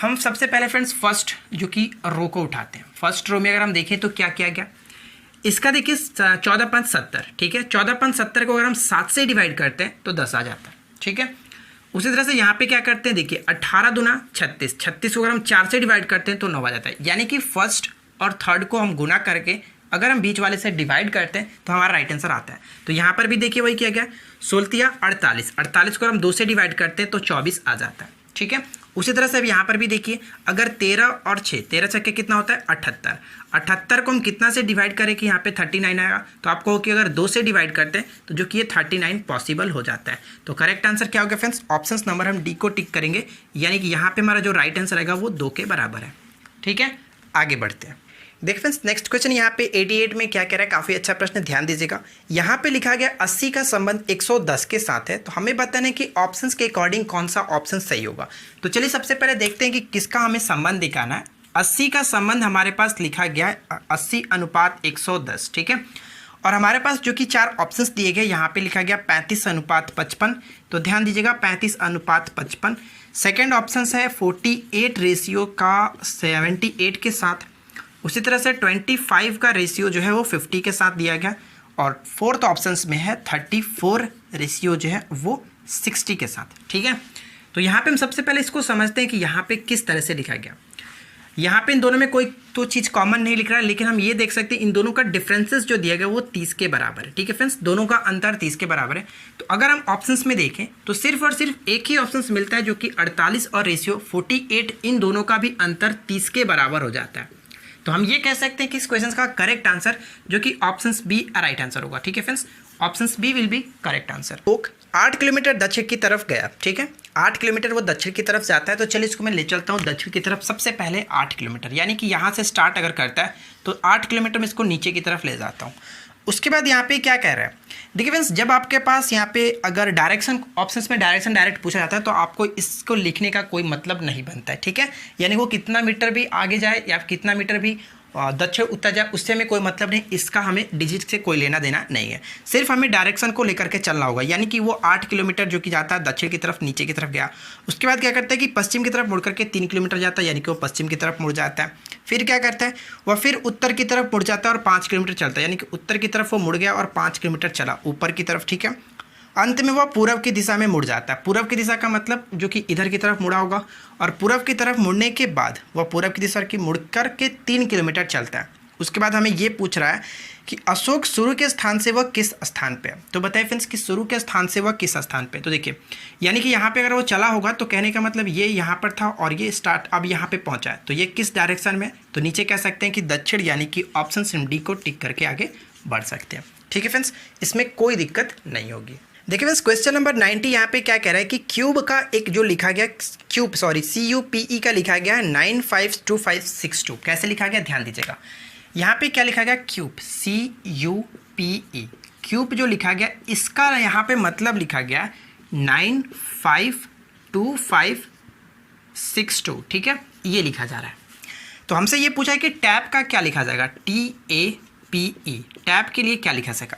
हम सबसे पहले फ्रेंड्स फर्स्ट जो कि रो को उठाते हैं। फर्स्ट रो में अगर हम देखें तो क्या किया गया, इसका देखिए 14 5 70। ठीक है, 14 5 70 को अगर हम 7 से डिवाइड करते हैं तो 10 आ जाता है। ठीक है, उसी तरह से यहाँ पे क्या करते हैं, देखिए 18 दूना 36, 36 को अगर हम 4 से डिवाइड करते हैं तो 9 आ जाता है। यानी कि फर्स्ट और थर्ड को हम गुना करके अगर हम बीच वाले से डिवाइड करते हैं तो हमारा राइट आंसर आता है। तो यहाँ पर भी देखिए वही किया गया, 16 48, 48 को हम 2 से डिवाइड करते हैं तो 24 आ जाता है। ठीक है, उसी तरह से अब यहाँ पर भी देखिए, अगर 13 और 6, 13 छक्के कितना होता है 78, 78 को हम कितना से डिवाइड करें कि यहाँ पे 39 आएगा। तो आपको कि अगर 2 से डिवाइड करते हैं तो जो कि ये 39 पॉसिबल हो जाता है। तो करेक्ट आंसर क्या होगा फ्रेंड्स, ऑप्शन नंबर हम डी को टिक करेंगे, यानी कि यहाँ पे हमारा जो राइट आंसर आएगा वो 2 के बराबर है। ठीक है, आगे बढ़ते हैं। देखिए फ्रेंड्स, नेक्स्ट क्वेश्चन यहाँ पे 88 में क्या कह रहा है, काफ़ी अच्छा प्रश्न, ध्यान दीजिएगा। यहाँ पे लिखा गया 80 का संबंध 110 के साथ है। तो हमें बताना है कि ऑप्शंस के अकॉर्डिंग कौन सा ऑप्शन सही होगा। तो चलिए सबसे पहले देखते हैं कि किसका हमें संबंध दिखाना है। 80 का संबंध हमारे पास लिखा गया है 80:110। ठीक है, और हमारे पास जो कि 4 ऑप्शंस दिए गए, यहाँ पे लिखा गया 35:55। तो ध्यान दीजिएगा 35:55। सेकेंड ऑप्शन है 48 रेशियो का 78 के साथ। उसी तरह से 25 का रेशियो जो है वो 50 के साथ दिया गया, और फोर्थ ऑप्शन में है 34 रेशियो जो है वो 60 के साथ। ठीक है, तो यहाँ पे हम सबसे पहले इसको समझते हैं कि यहाँ पे किस तरह से लिखा गया। यहाँ पे इन दोनों में कोई तो चीज़ कॉमन नहीं लिख रहा है, लेकिन हम ये देख सकते हैं इन दोनों का डिफरेंसेस जो दिया गया वो 30 के बराबर है। ठीक है फ्रेंड्स, दोनों का अंतर 30 के बराबर है। तो अगर हम ऑप्शंस में देखें तो सिर्फ और सिर्फ एक ही ऑप्शंस मिलता है जो कि 48 और रेशियो 48, इन दोनों का भी अंतर 30 के बराबर हो जाता है। तो हम ये कह सकते हैं कि इस क्वेश्चन का करेक्ट आंसर जो कि ऑप्शन बी राइट आंसर होगा। ठीक है friends, option B will be correct answer. लोग 8 किलोमीटर दक्षिण की तरफ गया। ठीक है, 8 किलोमीटर वो दक्षिण की तरफ जाता है। तो चलिए इसको मैं ले चलता हूँ दक्षिण की तरफ। सबसे पहले 8 किलोमीटर, यानी कि यहाँ से स्टार्ट अगर करता है तो 8 किलोमीटर में इसको नीचे की तरफ ले जाता हूँ। उसके बाद यहाँ पे क्या कह रहा है, देखिए फ्रेंड्स, जब आपके पास यहाँ पे अगर डायरेक्शन ऑप्शंस में डायरेक्शन डायरेक्ट पूछा जाता है तो आपको इसको लिखने का कोई मतलब नहीं बनता है। ठीक है, यानी वो कितना मीटर भी आगे जाए या कितना मीटर भी दक्षिण उत्तर जाए, उससे हमें कोई मतलब नहीं, इसका हमें डिजिट से कोई लेना देना नहीं है। सिर्फ हमें डायरेक्शन को लेकर के चलना होगा। यानी कि वो 8 किलोमीटर जो कि जाता है दक्षिण की तरफ, नीचे की तरफ गया। उसके बाद क्या करता है कि पश्चिम की तरफ मुड़ करके 3 किलोमीटर जाता है, यानी कि वो पश्चिम की तरफ मुड़ जाता है। फिर क्या करता है, वह फिर उत्तर की तरफ मुड़ जाता है और 5 किलोमीटर चलता है, यानी कि उत्तर की तरफ वो मुड़ गया और 5 किलोमीटर चला ऊपर की तरफ। ठीक है, अंत में वह पूरब की दिशा में मुड़ जाता है। पूरब की दिशा का मतलब जो कि इधर की तरफ मुड़ा होगा, और पूरब की तरफ मुड़ने के बाद वह पूरब की दिशा की मुड़ कर के 3 किलोमीटर चलता है। उसके बाद हमें ये पूछ रहा है कि अशोक शुरू के स्थान से वह किस स्थान पे है। तो बताइए फ्रेंड्स कि शुरू के स्थान से वह किस स्थान पे। तो देखिए, यानी कि यहाँ पे अगर वो चला होगा तो कहने का मतलब ये यहाँ पर था और ये स्टार्ट अब यहाँ पे पहुँचा है, तो ये किस डायरेक्शन में, तो नीचे कह सकते हैं कि दक्षिण, यानी कि ऑप्शन डी को टिक करके आगे बढ़ सकते हैं। ठीक है फ्रेंड्स, इसमें कोई दिक्कत नहीं होगी। देखिए फ्रेंड्स, क्वेश्चन नंबर 90 यहाँ पे क्या कह रहा है कि क्यूब का एक जो लिखा गया CUPE का लिखा गया है 952562। कैसे लिखा गया, ध्यान दीजिएगा। यहाँ पे क्या लिखा गया, क्यूब CUPE, क्यूब जो लिखा गया इसका यहाँ पे मतलब लिखा गया 952562। ठीक है, ये लिखा जा रहा है। तो हमसे ये पूछा है कि टैप का क्या लिखा जाएगा, TAPE, टैप के लिए क्या लिखा जाएगा।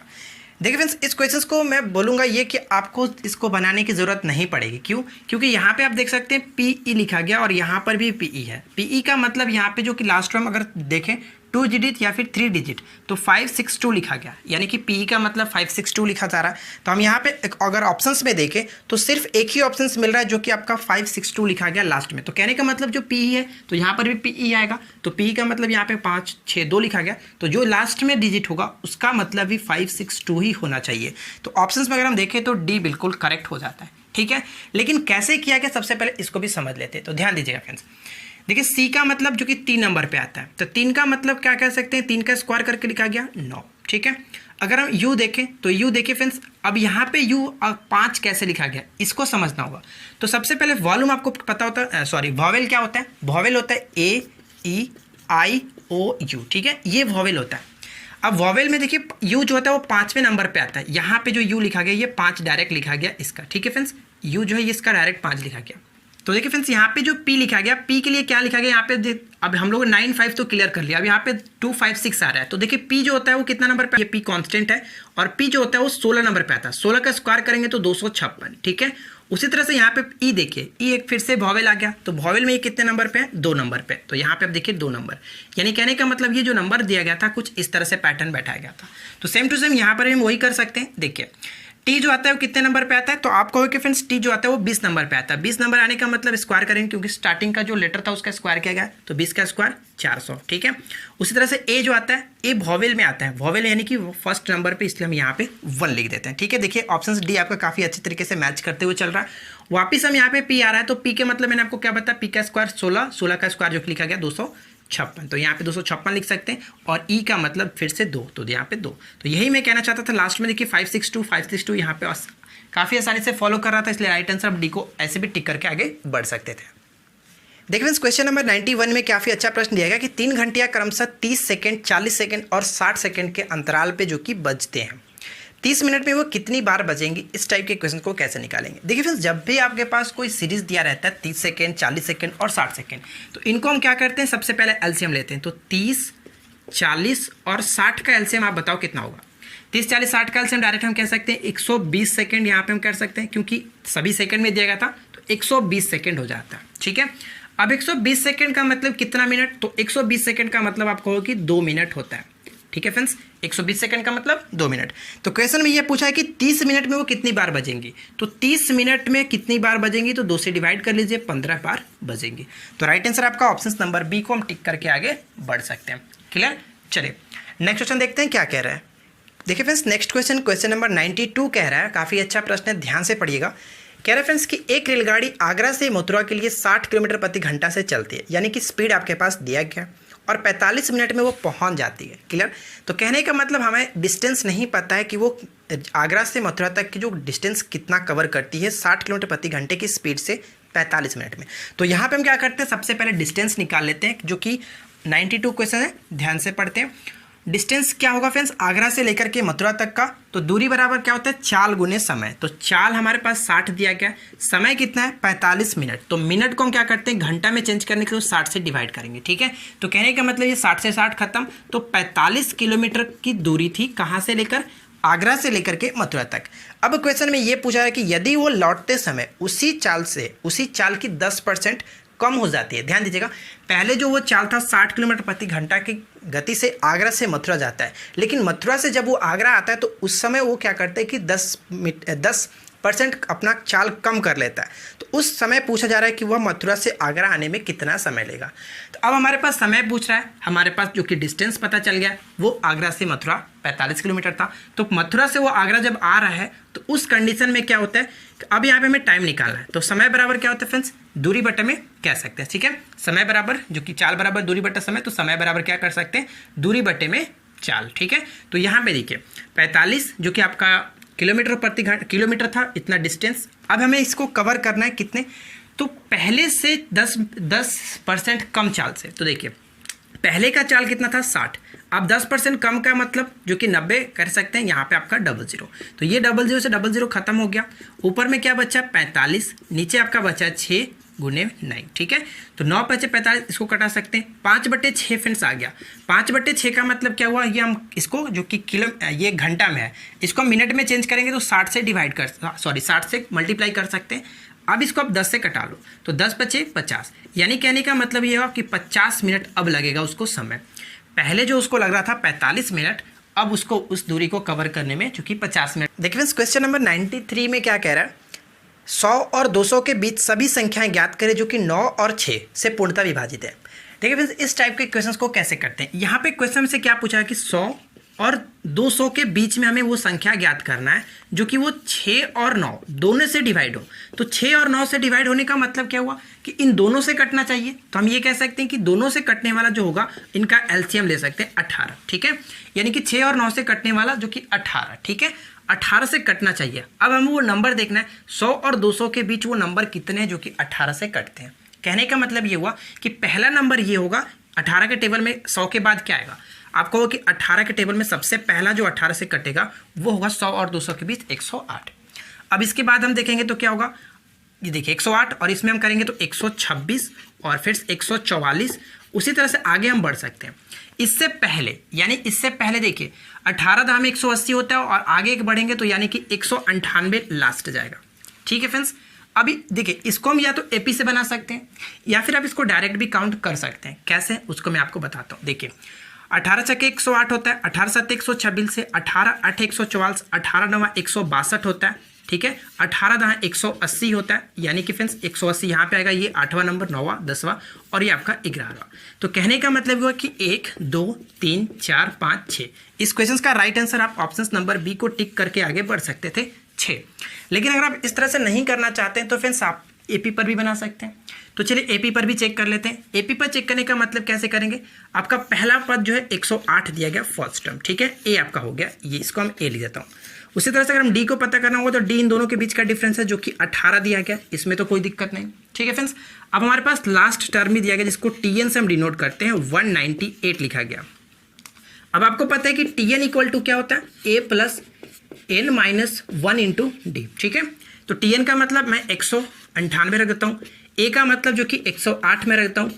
देखिए फ्रेंड्स, इस क्वेश्चन को मैं बोलूँगा ये कि आपको इसको बनाने की ज़रूरत नहीं पड़ेगी। क्यों, क्योंकि यहाँ पे आप देख सकते हैं PE लिखा गया और यहाँ पर भी PE है। PE का मतलब यहाँ पे जो कि लास्ट में अगर देखें 2 डिजिट या फिर 3 डिजिट, तो 562 लिखा गया, यानी कि पी का मतलब 562 लिखा जा रहा है। तो हम यहाँ पे अगर ऑप्शंस में देखें तो सिर्फ एक ही ऑप्शंस मिल रहा है जो कि आपका 562 लिखा गया लास्ट में। तो कहने का मतलब जो पी है तो यहाँ पर भी पी आएगा, तो पी का मतलब यहाँ पे 562 लिखा गया, तो जो लास्ट में डिजिट होगा उसका मतलब भी 562 ही होना चाहिए। तो ऑप्शंस में अगर हम देखें तो डी बिल्कुल करेक्ट हो जाता है, ठीक है। लेकिन कैसे किया गया सबसे पहले इसको भी समझ लेते हैं। तो ध्यान दीजिएगा फ्रेंड्स, देखिए सी का मतलब जो कि 3 नंबर पे आता है, तो 3 का मतलब क्या कह सकते हैं, 3 का स्क्वायर करके लिखा गया 9, ठीक है। अगर हम यू देखें तो यू देखिए फ्रेंड्स, अब यहाँ पे यू 5 कैसे लिखा गया इसको समझना होगा। तो सबसे पहले वॉल्यूम आपको पता होता है, सॉरी वॉवेल क्या होता है, वॉवेल होता है ए ई आई ओ यू, ठीक है, ये वॉवेल होता है। अब वॉवेल में देखिए यू जो होता है वो 5वें नंबर पे आता है, यहाँ पे जो यू लिखा गया ये 5 डायरेक्ट लिखा गया इसका, ठीक है फ्रेंड्स, यू जो है इसका डायरेक्ट 5 लिखा गया। तो देखिए फ्रेंड्स यहाँ पे जो पी लिखा गया, पी के लिए क्या लिखा गया यहाँ पे, अब हम लोग 9 5 तो क्लियर कर लिया, अब यहाँ पे 2 5 6 आ रहा है। तो देखिए पी जो होता है वो कितना नंबर पे, ये पी कांस्टेंट है, और पी जो होता है वो 16 नंबर पे आता है, 16 का स्क्वायर करेंगे तो 256, ठीक है। उसी तरह से यहाँ पे ई देखिए, ई एक फिर से वॉवेल आ गया, तो वॉवेल में ये कितने नंबर पे है, 2 नंबर पे, तो यहाँ पे आप देखिए 2 नंबर, यानी कहने का मतलब ये जो नंबर दिया गया था कुछ इस तरह से पैटर्न बैठाया गया था। तो सेम टू सेम यहाँ पर हम वही कर सकते हैं। देखिए टी जो आता है वो कितने नंबर पे आता है, तो आप कहोगे कि फ्रेंड्स टी जो आता है वो 20 नंबर पे आता है, 20 नंबर आने का मतलब स्क्वायर करेंगे क्योंकि स्टार्टिंग का जो लेटर था उसका स्क्वायर किया गया, तो 20 का स्क्वायर 400, ठीक है। उसी तरह से ए जो आता है, ए वॉवेल में आता है, वॉवेल यानी कि फर्स्ट नंबर पे, इसलिए हम यहाँ पे 1 लिख देते हैं, ठीक है। देखिए ऑप्शन डी आपका काफ़ी अच्छे तरीके से मैच करते हुए चल रहा है। वापिस हम यहाँ पे पी आ रहा है, तो पी के मतलब मैंने आपको क्या बताया, पी का स्क्वायर 16, 16 का स्क्वायर जो लिखा गया 256, तो यहाँ पे 256 लिख सकते हैं, और ई का मतलब फिर से 2, तो यहाँ पे 2। तो यही मैं कहना चाहता था लास्ट में, देखिए 562 यहाँ पे काफ़ी आसानी से फॉलो कर रहा था, इसलिए राइट आंसर डी को ऐसे भी टिक करके आगे बढ़ सकते थे। देखिए फ्रेंड्स क्वेश्चन नंबर 91 में काफ़ी अच्छा प्रश्न दिया गया कि 3 घंटियाँ क्रमशः 30 सेकंड, 40 सेकंड और 60 सेकंड के अंतराल पे जो कि बजते हैं, 30 मिनट में वो कितनी बार बजेंगी, इस टाइप के क्वेश्चन को कैसे निकालेंगे। देखिए फ्रेंड्स जब भी आपके पास कोई सीरीज दिया रहता है 30 सेकंड, 40 सेकंड और 60 सेकंड, तो इनको हम क्या करते हैं, सबसे पहले एलसीएम लेते हैं। तो 30, 40 और 60 का एलसीएम आप बताओ कितना होगा। 30, 40, 60 का एलसीएम डायरेक्ट हम कह सकते हैं 120 सेकंड, यहाँ पे हम कर सकते हैं क्योंकि सभी सेकंड में दिया गया था, तो 120 सेकंड हो जाता है, ठीक है। अब 120 सेकंड का मतलब कितना मिनट, तो 120 सेकंड का मतलब आप कहो कि 2 मिनट होता है, ठीक है फ्रेंड्स। 120 सेकंड का मतलब 2 मिनट। तो क्वेश्चन में ये पूछा है कि 30 मिनट में वो कितनी बार बजेंगी, तो 30 मिनट में कितनी बार बजेंगी, तो 2 से डिवाइड कर लीजिए, 15 बार बजेंगी। तो राइट आंसर आपका ऑप्शन नंबर बी को हम टिक करके आगे बढ़ सकते हैं। क्लियर, चलिए नेक्स्ट क्वेश्चन देखते हैं क्या कह रहा है। देखिए friends next question, question number 92 कह रहा है, काफ़ी अच्छा प्रश्न है, ध्यान से पढ़िएगा। कह रहा है फ्रेंड्स कि एक रेलगाड़ी आगरा से मथुरा के लिए 60 किलोमीटर प्रति घंटा से चलती है, यानी कि स्पीड आपके पास दिया गया और 45 मिनट में वो पहुंच जाती है। क्लियर, तो कहने का मतलब हमें डिस्टेंस नहीं पता है कि वो आगरा से मथुरा तक की जो डिस्टेंस कितना कवर करती है 60 किलोमीटर प्रति घंटे की स्पीड से 45 मिनट में। तो यहाँ पे हम क्या करते हैं, सबसे पहले डिस्टेंस निकाल लेते हैं, जो कि 92 क्वेश्चन है, ध्यान से पढ़ते हैं। डिस्टेंस क्या होगा फ्रेंड्स, आगरा से लेकर के मथुरा तक का, तो दूरी बराबर क्या होता है, चाल गुने समय। तो चाल हमारे पास 60 दिया गया, समय कितना है 45 मिनट, तो मिनट को हम क्या करते हैं घंटा में चेंज करने के लिए 60 से डिवाइड करेंगे, ठीक है। तो कहने का मतलब ये 60 से 60 खत्म, तो 45 किलोमीटर की दूरी थी, कहाँ से लेकर, आगरा से लेकर के मथुरा तक। अब क्वेश्चन में ये पूछा है कि यदि वो लौटते समय उसी चाल की 10% कम हो जाती है। ध्यान दीजिएगा, पहले जो वो चाल था 60 किलोमीटर प्रति घंटा की गति से आगरा से मथुरा जाता है, लेकिन मथुरा से जब वो आगरा आता है तो उस समय वो क्या करते हैं कि 10% अपना चाल कम कर लेता है। तो उस समय पूछा जा रहा है कि वह मथुरा से आगरा आने में कितना समय लेगा। तो अब हमारे पास समय पूछ रहा है, हमारे पास जो कि डिस्टेंस पता चल गया, वो आगरा से मथुरा 45 किलोमीटर था। तो मथुरा से वो आगरा जब आ रहा है तो उस कंडीशन में क्या होता है, अब यहाँ पे हमें टाइम निकालना है। तो समय बराबर क्या होता है फ्रेंड्स, दूरी बटे में कह सकते हैं, ठीक है। समय बराबर जो कि चाल बराबर दूरी बटे समय, तो समय बराबर क्या कर सकते हैं, दूरी बटे में चाल, ठीक है। तो यहाँ पे देखिए 45 जो कि आपका किलोमीटर था, इतना डिस्टेंस। अब हमें इसको कवर करना है कितने, तो पहले से 10% कम चाल से। तो देखिए पहले का चाल कितना था 60, अब 10% कम का मतलब जो कि 90 कर सकते हैं, यहाँ पे आपका 00, तो ये 00 से 00 खत्म हो गया। ऊपर में क्या बचा 45, नीचे आपका बचा 6 गुने 9, ठीक है। तो 9 बचे 45, इसको कटा सकते हैं, 5/6 फ्रेंड्स आ गया। 5/6 का मतलब क्या हुआ, ये हम इसको जो कि ये घंटा में है, इसको हम मिनट में चेंज करेंगे तो 60 से मल्टीप्लाई कर सकते हैं। अब इसको आप 10 से कटा लो, तो 10 बचे 50, यानी कहने का मतलब ये हुआ कि 50 मिनट अब लगेगा उसको समय। पहले जो उसको लग रहा था 45 मिनट, अब उसको उस दूरी को कवर करने में चूंकि 50 मिनट। देखिए फ्रेंड्स क्वेश्चन नंबर 93 में क्या कह रहा है, 100 और 200 के बीच सभी संख्याएं ज्ञात करें जो कि 9 और 6 से पूर्णतः विभाजित है। देखिए फ्रेंड्स इस टाइप के क्वेश्चंस को कैसे करते हैं। यहाँ पे क्वेश्चन से क्या पूछा है कि 100 और 200 के बीच में हमें वो संख्या ज्ञात करना है जो कि वो 6 और 9 दोनों से डिवाइड हो। तो 6 और 9 से डिवाइड होने का मतलब क्या हुआ कि इन दोनों से कटना चाहिए। तो हम ये कह सकते हैं कि दोनों से कटने वाला जो होगा इनका एलसीएम ले सकते हैं 18, ठीक है। यानी कि 6 और 9 से कटने वाला जो कि 18, ठीक है, 18 से कटना चाहिए। अब हमें वो नंबर देखना है 100 और 200 के बीच वो नंबर कितने हैं जो कि 18 से कटते हैं। कहने का मतलब ये हुआ कि पहला नंबर ये होगा 18 के टेबल में 100 के बाद क्या आएगा, आप कहो कि 18 के टेबल में सबसे पहला जो 18 से कटेगा वो होगा 100 और 200 के बीच 108। अब इसके बाद हम देखेंगे तो क्या होगा, ये देखिए 108 और इसमें हम करेंगे तो 126 और फिर 144। उसी तरह से आगे हम बढ़ सकते हैं। इससे पहले यानी इससे पहले देखिए 18 दाम में 180 होता है और आगे बढ़ेंगे तो यानी कि 198 लास्ट जाएगा, ठीक है फ्रेंड्स। अभी देखिए इसको हम या तो एपी से बना सकते हैं या फिर आप इसको डायरेक्ट भी काउंट कर सकते हैं। कैसे, उसको मैं आपको बताता हूँ। देखिए 18 छक्के 108 होता है, 18 सत्ते 126 से, 18 8 144, 18 9 162 होता है, ठीक है। 18 10 180 होता है, यानी कि फ्रेंड्स 180 यहाँ पे आएगा, ये 8वां नंबर, 9वां 10वां और ये आपका 11वां। तो कहने का मतलब हुआ कि 1 2 3 4 5 6। इस क्वेश्चन का राइट आंसर आप ऑप्शन नंबर बी को टिक करके आगे बढ़ सकते थे 6। लेकिन अगर आप इस तरह से नहीं करना चाहते हैं तो फ्रेंड्स आप एपी पर भी बना सकते हैं। तो चलिए एपी पर भी चेक कर लेते हैं। एपी पर चेक करने का मतलब कैसे करेंगे, आपका पहला पद जो है 108 दिया गया फर्स्ट टर्म, ठीक है, ए आपका हो गया, ये इसको हम ए लिख देता हूँ। उसी तरह से अगर हम डी को पता करना होगा तो डी इन दोनों के बीच का डिफरेंस है जो कि 18 दिया गया, इसमें तो कोई दिक्कत नहीं, ठीक है फ्रेंड्स। अब हमारे पास लास्ट टर्म ही दिया गया जिसको टीएन से हम डिनोट करते हैं, 198 लिखा गया। अब आपको पता है कि टीएन इक्वल टू क्या होता है, A plus N minus 1 into D, ठीक है। तो टीएन का मतलब मैं 198 रख देता हूँ, ए का मतलब जो कि 108 में रखता हूँ,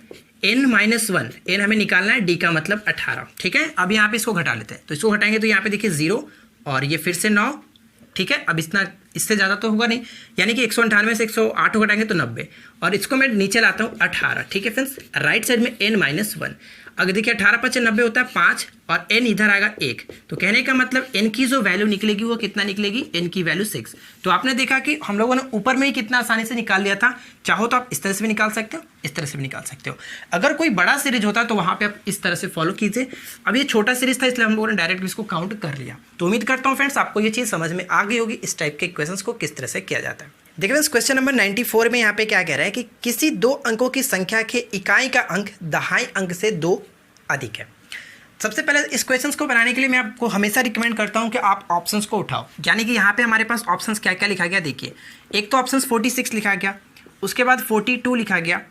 n माइनस 1, एन हमें निकालना है, डी का मतलब 18, ठीक है। अब यहाँ पे इसको घटा लेते हैं, तो इसको घटाएंगे तो यहाँ पे देखिए 0 और ये फिर से 9, ठीक है। अब इतना इससे ज़्यादा तो होगा नहीं, यानी कि 198 से 108 को घटाएंगे तो 90 और इसको मैं नीचे लाता हूँ 18, ठीक है फ्रेंड्स। राइट साइड में n माइनस 1, अगर देखिए 18 5 90 होता है 5 और n इधर आएगा 1, तो कहने का मतलब n की जो वैल्यू निकलेगी वो कितना निकलेगी, n की वैल्यू 6। तो आपने देखा कि हम लोगों ने ऊपर में ही कितना आसानी से निकाल लिया था। चाहो तो आप इस तरह से भी निकाल सकते हो, इस तरह से भी निकाल सकते हो। अगर कोई बड़ा सीरीज होता है तो वहाँ पे आप इस तरह से फॉलो कीजिए। अब ये छोटा सीरीज था इसलिए हम लोगों ने डायरेक्ट इसको काउंट कर लिया। तो उम्मीद करता हूँ फ्रेंड्स आपको ये चीज़ समझ में आ गई होगी इस टाइप के क्वेश्चन को किस तरह से किया जाता है। देखिए फ्रेंड्स क्वेश्चन नंबर 94 में यहाँ पे क्या कह रहा है कि किसी 2 अंकों की संख्या के इकाई का अंक दहाई अंक से 2 अधिक है। सबसे पहले इस क्वेश्चंस को बनाने के लिए मैं आपको हमेशा रिकमेंड करता हूं कि आप ऑप्शंस को उठाओ। यानी कि यहाँ पे हमारे पास ऑप्शंस क्या क्या लिखा गया देखिए, एक तो ऑप्शंस 46 लिखा गया, उसके बाद 42 लिखा गया,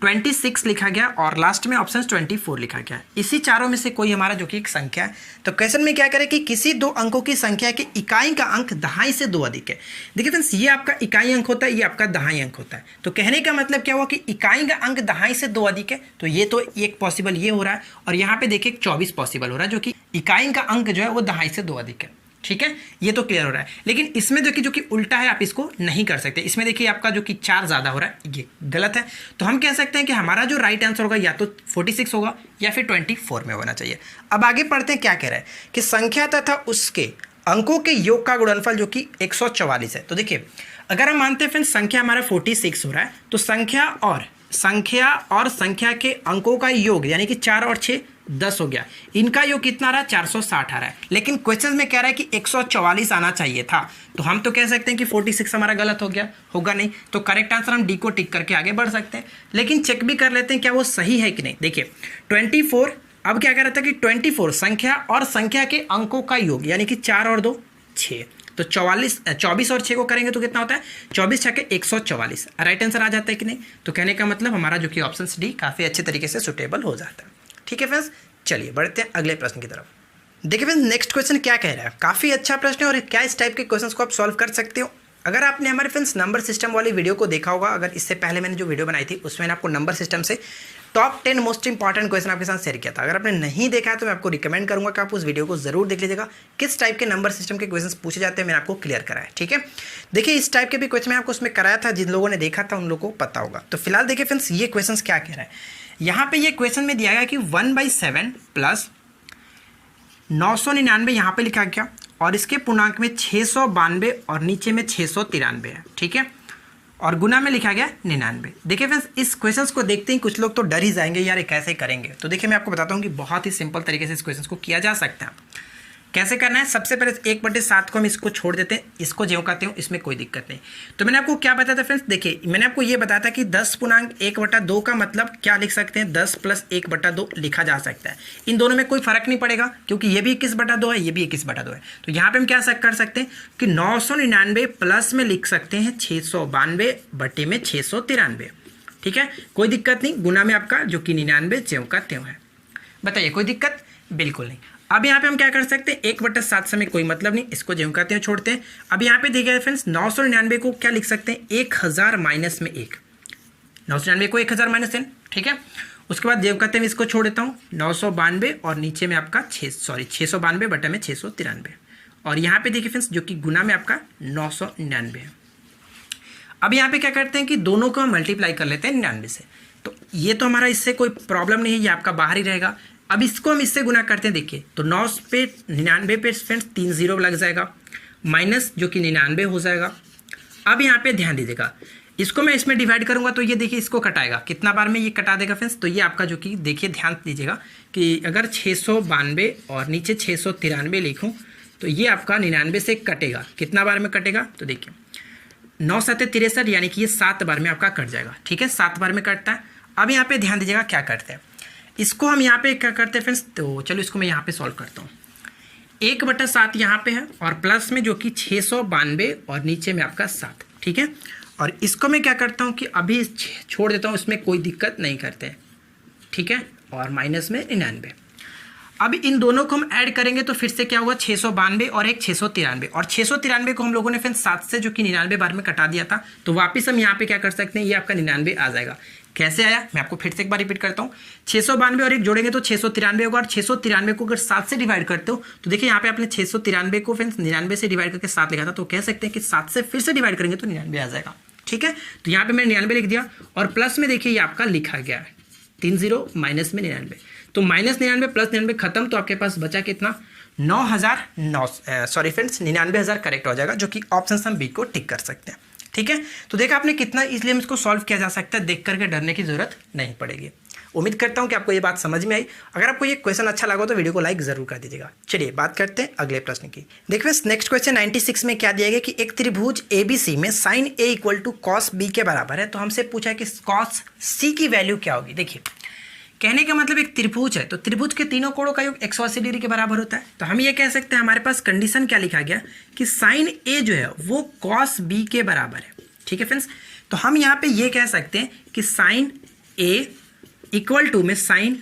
26 लिखा गया और लास्ट में ऑप्शन 24 लिखा गया। इसी चारों में से कोई हमारा जो कि एक संख्या है। तो क्वेश्चन में क्या करें कि किसी 2 अंकों की संख्या के इकाई का अंक दहाई से 2 अधिक है। देखिए फ्रेंड्स ये आपका इकाई अंक होता है, ये आपका दहाई अंक होता है। तो कहने का मतलब क्या हुआ कि इकाई का अंक दहाई से 2 अधिक है, तो ये तो एक पॉसिबल ये हो रहा है और यहाँ पे देखिए 24 पॉसिबल हो रहा है जो कि इकाई का अंक जो है वो दहाई से 2 अधिक है, ठीक है। ये तो क्लियर हो रहा है। लेकिन इसमें जो कि उल्टा है, आप इसको नहीं कर सकते। इसमें देखिए आपका जो कि 4 ज़्यादा हो रहा है, ये गलत है। तो हम कह सकते हैं कि हमारा जो राइट आंसर होगा या तो 46 होगा या फिर 24 में होना चाहिए। अब आगे पढ़ते हैं क्या कह रहा है कि संख्या तथा उसके अंकों के योग का गुणनफल जो कि 144 है। तो देखिए अगर हम मानते हैं फ्रेंड्स संख्या हमारा 46 हो रहा है, तो संख्या और संख्या के अंकों का योग यानी कि 4 और 6 10 हो गया, इनका योग कितना रहा 460 आ रहा है। लेकिन क्वेश्चन में कह रहा है कि 144 आना चाहिए था, तो हम तो कह सकते हैं कि 46 हमारा गलत हो गया, होगा नहीं। तो करेक्ट आंसर हम डी को टिक करके आगे बढ़ सकते हैं। लेकिन चेक भी कर लेते हैं क्या वो सही है कि नहीं। देखिए 24, अब क्या कह रहा था कि 24 संख्या और संख्या के अंकों का योग यानी कि 4 और 2 6, तो 24 और 6 को करेंगे तो कितना होता है 24 6 के 144, राइट आंसर आ जाता है कि नहीं। तो कहने का मतलब हमारा जो कि ऑप्शन डी काफ़ी अच्छे तरीके से सुटेबल हो जाता है, ठीक है फ्रेंड्स। चलिए बढ़ते हैं अगले प्रश्न की तरफ। देखिए फ्रेंड्स नेक्स्ट क्वेश्चन क्या कह रहा है, काफ़ी अच्छा प्रश्न है और क्या इस टाइप के क्वेश्चंस को आप सॉल्व कर सकते हो। अगर आपने हमारे फ्रेंड्स नंबर सिस्टम वाली वीडियो को देखा होगा, अगर इससे पहले मैंने जो वीडियो बनाई थी उसमें आपको नंबर सिस्टम से टॉप 10 मोस्ट इंपॉर्टेंट क्वेश्चन आपके साथ शेयर किया था। अगर आपने नहीं देखा है तो मैं आपको रिकमेंड करूंगा कि आप उस वीडियो को जरूर देख लीजिएगा। किस टाइप के नंबर सिस्टम के क्वेश्चंस पूछे जाते हैं मैंने आपको क्लियर कराया, ठीक है। देखिए इस टाइप के भी क्वेश्चन मैं आपको उसमें कराया था, जिन लोगों ने देखा था उन लोगों को पता होगा। तो फिलहाल देखिए फ्रेंड्स ये क्वेश्चन क्या कह रहा है, यहाँ पे ये क्वेश्चन में दिया गया कि 1/7 प्लस 999 यहाँ पे लिखा गया और इसके पूर्णांक में 692 और नीचे में 693 है, ठीक है, और गुना में लिखा गया 99। देखिए फ्रेंड्स, इस क्वेश्चंस को देखते ही कुछ लोग तो डर ही जाएंगे, यार ये कैसे करेंगे। तो देखिए मैं आपको बताता हूँ कि बहुत ही सिंपल तरीके से इस क्वेश्चंस को किया जा सकता है। कैसे करना है, सबसे पहले 1/7 को हम इसको छोड़ देते हैं, इसको ज्यों कहते हूँ, इसमें कोई दिक्कत नहीं। तो मैंने आपको क्या बताया था फ्रेंड्स, देखिए मैंने आपको ये बताया था कि 10.1/2 का मतलब क्या लिख सकते हैं, 10 + 1/2 लिखा जा सकता है। इन दोनों में कोई फर्क नहीं पड़ेगा क्योंकि ये भी 21/2 है, ये भी 21/2 है। तो यहाँ पे हम क्या कर सकते हैं कि 999 प्लस में लिख सकते हैं 692 बटे में 693, ठीक है, कोई दिक्कत नहीं। गुना में आपका जो कि 99 ज्यों का त्यों है। बताइए कोई दिक्कत, बिल्कुल नहीं। अब यहाँ पे हम क्या कर सकते हैं, 1/7 से में कोई मतलब नहीं, इसको ज्यों का त्यों छोड़ते हैं। अब यहाँ पे देखिए फ्रेंड्स, 999 को क्या लिख सकते हैं, 1000 माइनस में 1, 999 को 1000 माइनस 10, ठीक है। उसके बाद ज्यों का त्यों इसको छोड़ देता हूँ, 992 और नीचे में आपका 692 बटे में 693, और यहाँ पे देखिए फ्रेंड्स जो कि गुना में आपका 999 है। अब यहाँ पे क्या करते हैं कि दोनों को हम मल्टीप्लाई कर लेते हैं 99 से, तो ये तो हमारा इससे कोई प्रॉब्लम नहीं है, ये आपका बाहर ही रहेगा। अब इसको हम इससे गुना करते हैं, देखिए तो 9 पे 99 पे फ्रेंड्स 3 0 लग जाएगा, माइनस जो कि 99 हो जाएगा। अब यहाँ पे ध्यान दीजिएगा, इसको मैं इसमें डिवाइड करूंगा तो ये देखिए इसको कटाएगा, कितना बार में ये कटा देगा फ्रेंड्स, तो ये आपका जो कि देखिए ध्यान दीजिएगा कि अगर 692 और नीचे 693 लिखूँ तो ये आपका 99 से कटेगा, कितना बार में कटेगा, तो देखिए 9 7 63, यानी कि ये 7 बार में आपका कट जाएगा, ठीक है, 7 बार में कटता है। अब यहाँ पे ध्यान दीजिएगा क्या करते हैं, इसको हम यहाँ पे क्या करते हैं फ्रेंड्स, तो चलो इसको मैं यहाँ पे सॉल्व करता हूँ। 1/7 यहाँ पे है और प्लस में जो कि 692 और नीचे में आपका 7, ठीक है, और इसको मैं क्या करता हूँ कि अभी छोड़ देता हूँ, इसमें कोई दिक्कत नहीं करते हैं, ठीक है, और माइनस में 99। अब इन दोनों को हम ऐड करेंगे तो फिर से क्या होगा, 692 और एक 693, और 693 को हम लोगों ने फिर 7 से जो कि 99 बार में कटा दिया था, तो वापस हम यहाँ पे क्या कर सकते हैं, ये आपका 99 आ जाएगा। कैसे आया, मैं आपको फिर से एक बार रिपीट करता हूँ, 692 और एक जोड़ेंगे तो 693 होगा, और 693 को अगर 7 से डिवाइड करते हो तो देखिए यहाँ पे आपने 693 को फिर 99 से डिवाइड करके 7 लिखा था, तो कह सकते हैं कि 7 से फिर से डिवाइड करेंगे तो 99 आ जाएगा, ठीक है। तो यहाँ पे मैंने 99 लिख दिया और प्लस में देखिए ये आपका लिखा गया है 3 0 माइनस में 99, तो माइनस 99 प्लस 99 खत्म, तो आपके पास बचा कितना, 99,000 करेक्ट हो जाएगा, जो कि ऑप्शन हम बी को टिक कर सकते हैं, ठीक है। तो देखा आपने कितना इसलिए हम इसको सॉल्व किया जा सकता है, देख करके डरने की जरूरत नहीं पड़ेगी। उम्मीद करता हूं कि आपको ये बात समझ में आई। अगर आपको ये क्वेश्चन अच्छा लगा तो वीडियो को लाइक जरूर कर दीजिएगा। चलिए बात करते हैं अगले प्रश्न की। देखिए नेक्स्ट क्वेश्चन 96 में क्या दिया गया कि एक त्रिभुज ABC में साइन A = cos B के बराबर है। तो हमसे पूछा है कि cos C की वैल्यू क्या होगी। देखिए कहने का मतलब एक त्रिभुज है तो त्रिभुज के तीनों कोणों का योग 180 डिग्री के बराबर होता है। तो हम ये कह सकते हैं हमारे पास कंडीशन क्या लिखा गया कि साइन A जो है वो cos B के बराबर है, ठीक है फ्रेंड्स। तो हम यहाँ पे ये कह सकते हैं कि साइन A = में साइन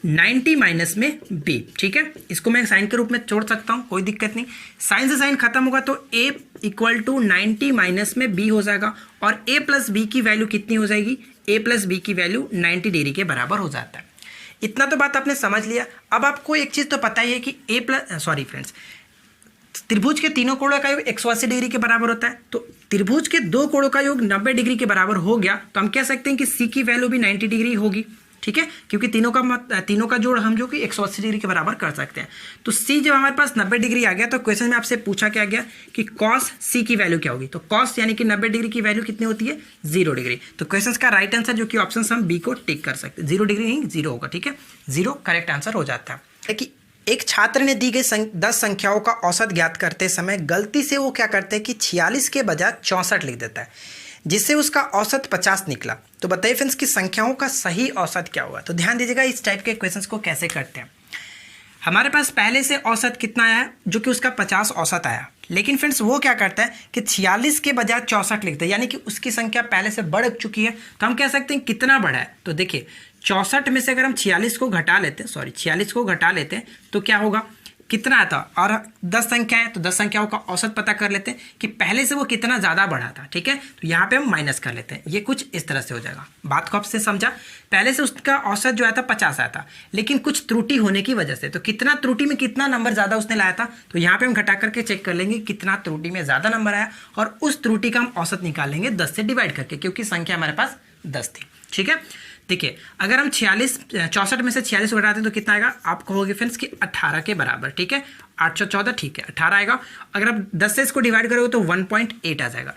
90 माइनस में B, ठीक है। इसको मैं साइन के रूप में छोड़ सकता हूँ, कोई दिक्कत नहीं। साइन से साइन खत्म होगा तो A = 90 माइनस में B हो जाएगा और A + B की वैल्यू कितनी हो जाएगी, A + B की वैल्यू 90 डिग्री के बराबर हो जाता है। इतना तो बात आपने समझ लिया। अब आपको एक चीज़ तो पता ही है कि फ्रेंड्स त्रिभुज के तीनों कोणों का योग 180 डिग्री के बराबर होता है। तो त्रिभुज के दो कोणों का योग 90 डिग्री के बराबर हो गया तो हम कह सकते हैं कि C की वैल्यू भी 90 डिग्री होगी, ठीक है, क्योंकि तीनों का जोड़ हम जो कि 180 डिग्री के बराबर कर सकते हैं। तो C जब हमारे पास 90 डिग्री आ गया तो क्वेश्चन में आपसे पूछा क्या गया कि cos C की वैल्यू क्या होगी। तो cos यानी कि 90 डिग्री की वैल्यू कितनी होती है, 0 डिग्री। तो क्वेश्चन का राइट आंसर जो कि ऑप्शन हम B को टिक कर सकते हैं, 0 डिग्री नहीं 0 होगा, ठीक है, 0 करेक्ट आंसर हो जाता है। कि एक छात्र ने दी गई 10 संख्याओं का औसत ज्ञात करते समय गलती से वो क्या करते हैं कि 46 के बजाय 64 लिख देता है, जिससे उसका औसत 50 निकला। तो बताइए फ्रेंड्स कि संख्याओं का सही औसत क्या होगा। तो ध्यान दीजिएगा इस टाइप के क्वेश्चंस को कैसे करते हैं। हमारे पास पहले से औसत कितना आया है, जो कि उसका 50 औसत आया, लेकिन फ्रेंड्स वो क्या करता है कि 46 के बजाय 64 लिखता है, यानी कि उसकी संख्या पहले से बढ़ चुकी है। तो हम कह सकते हैं कितना बढ़ा है। तो देखिए 64 में से अगर हम 46 को घटा लेते हैं तो क्या होगा, कितना आता, और 10 संख्या है तो 10 संख्याओं का औसत पता कर लेते हैं कि पहले से वो कितना ज़्यादा बढ़ा था, ठीक है। तो यहाँ पे हम माइनस कर लेते हैं, ये कुछ इस तरह से हो जाएगा। बात को आपसे समझा, पहले से उसका औसत जो आया था 50 आया था, लेकिन कुछ त्रुटि होने की वजह से, तो कितना त्रुटि में कितना नंबर ज़्यादा उसने लाया था, तो यहाँ पे हम घटा करके चेक कर लेंगे कितना त्रुटि में ज़्यादा नंबर आया, और उस त्रुटि का हम औसत निकाल लेंगे 10 से डिवाइड करके, क्योंकि संख्या हमारे पास 10 थी, ठीक है। देखिए अगर हम 64 में से 46 को घटाते हैं तो कितना आएगा, आप कहोगे फ्रेंड्स कि 18 के बराबर, ठीक है, 814, ठीक है 18 आएगा। अगर आप 10 से इसको डिवाइड करोगे तो 1.8 आ जाएगा।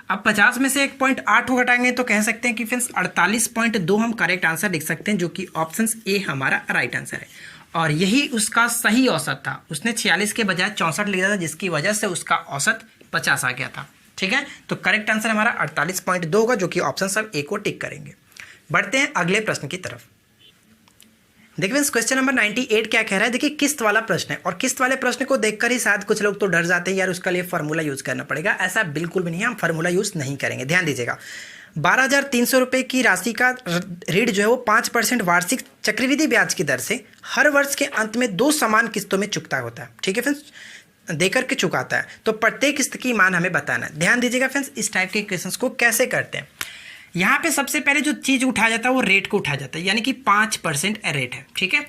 अब 50 में से 1.8 को घटाएंगे तो कह सकते हैं कि फ्रेंड्स 48.2 हम करेक्ट आंसर लिख सकते हैं, जो कि ऑप्शन ए हमारा राइट आंसर है। और यही उसका सही औसत था, उसने 46 के बजाय 64 लिखा था, जिसकी वजह से उसका औसत 50 आ गया था, ठीक है। तो करेक्ट आंसर हमारा 48.2 होगा, जो कि ऑप्शन सब ए को टिक करेंगे। बढ़ते हैं अगले प्रश्न की तरफ। देखिए क्वेश्चन नंबर 98 क्या कह रहा है, देखिए किस्त वाला प्रश्न है, और किस्त वाले प्रश्न को देखकर ही शायद कुछ लोग तो डर जाते हैं यार उसका लिए फार्मूला यूज करना पड़ेगा। ऐसा बिल्कुल भी नहीं है, हम फार्मूला यूज नहीं करेंगे। ध्यान दीजिएगा, 12,300 रुपये की राशि का ऋण जो है वो 5% वार्षिक चक्रवृद्धि ब्याज की दर से हर वर्ष के अंत में 2 समान किस्तों में चुकता होता है, ठीक है फ्रेंड्स, देकर के चुकाता है। तो प्रत्येक किस्त की मान हमें बताना है। ध्यान दीजिएगा फ्रेंड्स, इस टाइप के क्वेश्चन को कैसे करते हैं। यहाँ पे सबसे पहले जो चीज़ उठाया जाता है वो रेट को उठाया जाता है, यानी कि 5% रेट है, ठीक है।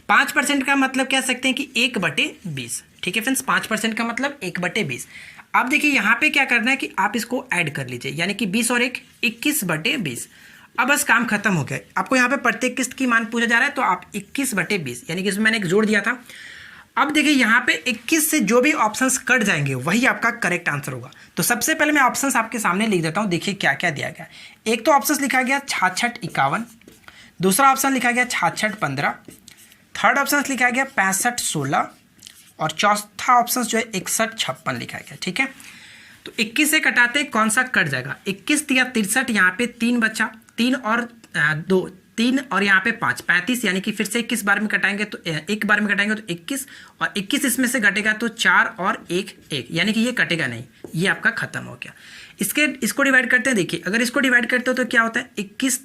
5% का मतलब कह सकते हैं कि 1/20, ठीक है फ्रेंड्स, 5% का मतलब 1/20। अब देखिए यहाँ पे क्या करना है कि आप इसको ऐड कर लीजिए, यानी कि 20 और 1 21/20। अब बस काम खत्म हो गया। आपको यहाँ पे प्रत्येक किस्त की मान पूछा जा रहा है, तो आप 21/20, यानी कि इसमें मैंने एक जोड़ दिया था। अब देखिए यहाँ पे 21 से जो भी ऑप्शंस कट जाएंगे वही आपका करेक्ट आंसर होगा। तो सबसे पहले मैं ऑप्शंस आपके सामने लिख देता हूँ, देखिए क्या क्या दिया गया। एक तो ऑप्शंस लिखा गया 6651, दूसरा ऑप्शन लिखा गया 6615, थर्ड ऑप्शन लिखा गया 6516, और चौथा ऑप्शन जो है 6156 लिखा गया, ठीक है। तो 21 से कटाते कौन सा कट जाएगा, 21 या 63, यहाँ पे 3 बचा, 3 और 2, 3 और यहाँ पे 5, 35, यानी कि फिर से 21 बार में कटाएंगे तो एक बार में कटाएंगे तो 21, और 21 इसमें से घटेगा तो 4 और 1 1, यानी कि ये कटेगा नहीं, ये आपका खत्म हो गया। इसको डिवाइड करते हैं, देखिए अगर इसको डिवाइड करते हो तो क्या होता है, 21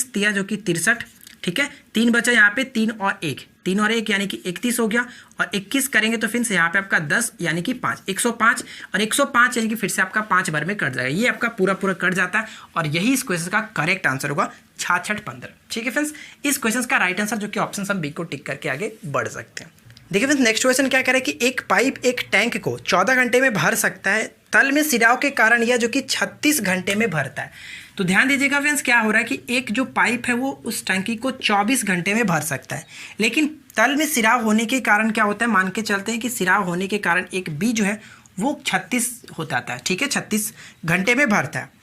तिया जो कि 63, ठीक है। 3 बचा यहाँ पे, 3 और 1 यानी कि 31 हो गया, और 21 करेंगे तो फिर से यहाँ पे आपका 10 यानी कि 5, 105, और 105 यानी कि फिर से आपका 5 बार में कट जाएगा, ये आपका पूरा कट जाता है। और यही इस क्वेश्चन का करेक्ट आंसर होगा 6615, ठीक है फ्रेंड्स। इस क्वेश्चन का राइट आंसर जो कि ऑप्शन सब बी को टिक करके आगे बढ़ सकते हैं। देखिए फ्रेंड्स नेक्स्ट क्वेश्चन क्या करे कि एक पाइप एक टैंक को 14 घंटे में भर सकता है, तल में सिराव के कारण यह जो कि 36 घंटे में भरता है। तो ध्यान दीजिएगा फ्रेंड्स, क्या हो रहा है कि एक जो पाइप है वो उस टंकी को 24 घंटे में भर सकता है, लेकिन तल में सिराव होने के कारण क्या होता है, मान के चलते हैं कि सिराव होने के कारण एक बी जो है वो 36 हो जाता है, ठीक है, 36 घंटे में भरता है।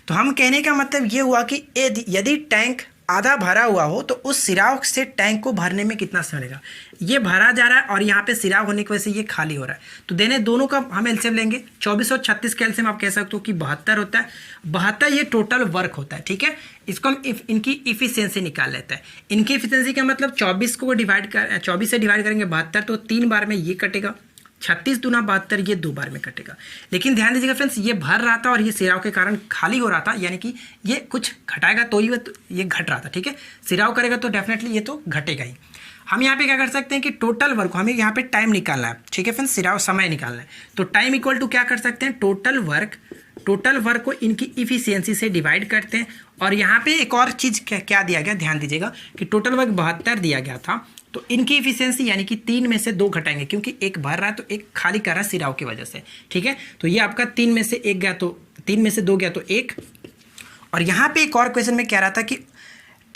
तो हम कहने का मतलब ये हुआ कि यदि टैंक आधा भरा हुआ हो तो उस सिराव से टैंक को भरने में कितना समय लगेगा। ये भरा जा रहा है और यहाँ पे सिराव होने की वजह से ये खाली हो रहा है, तो देने दोनों का हम एलसीएम लेंगे। 24 और 36 का एलसीएम आप कह सकते हो कि 72 होता है। 72 ये टोटल वर्क होता है, ठीक है। इसको हम इनकी इफिशियंसी निकाल लेते हैं। इनकी इफिशियंसी का मतलब 24 से डिवाइड करेंगे 72, तो 3 बार में ये कटेगा, 36 दूना 72, ये 2 बार में कटेगा। लेकिन ध्यान दीजिएगा फ्रेंड्स, ये भर रहा था और ये सिराव के कारण खाली हो रहा था, यानी कि ये कुछ घटाएगा तो ये घट रहा था, ठीक है। सिराव करेगा तो डेफिनेटली ये तो घटेगा ही। हम यहाँ पे क्या कर सकते हैं कि टोटल वर्क, हमें यहाँ पे टाइम निकालना है, ठीक है फ्रेंड्स, सिराव समय निकालना है। तो टाइम इक्वल टू क्या कर सकते हैं, टोटल वर्क को इनकी इफिशियंसी से डिवाइड करते हैं। और यहाँ पे एक और चीज़ क्या दिया गया, ध्यान दीजिएगा कि टोटल वर्क 72 दिया गया था, तो इनकी इफिशियंसी यानी कि 3 में से 2 घटाएंगे, क्योंकि एक भर रहा है तो एक खाली कर रहा है सिराव की वजह से, ठीक है। तो ये आपका 3 में से 1 गया तो 3 में से 2 गया तो 1। और यहाँ पे एक और क्वेश्चन में कह रहा था कि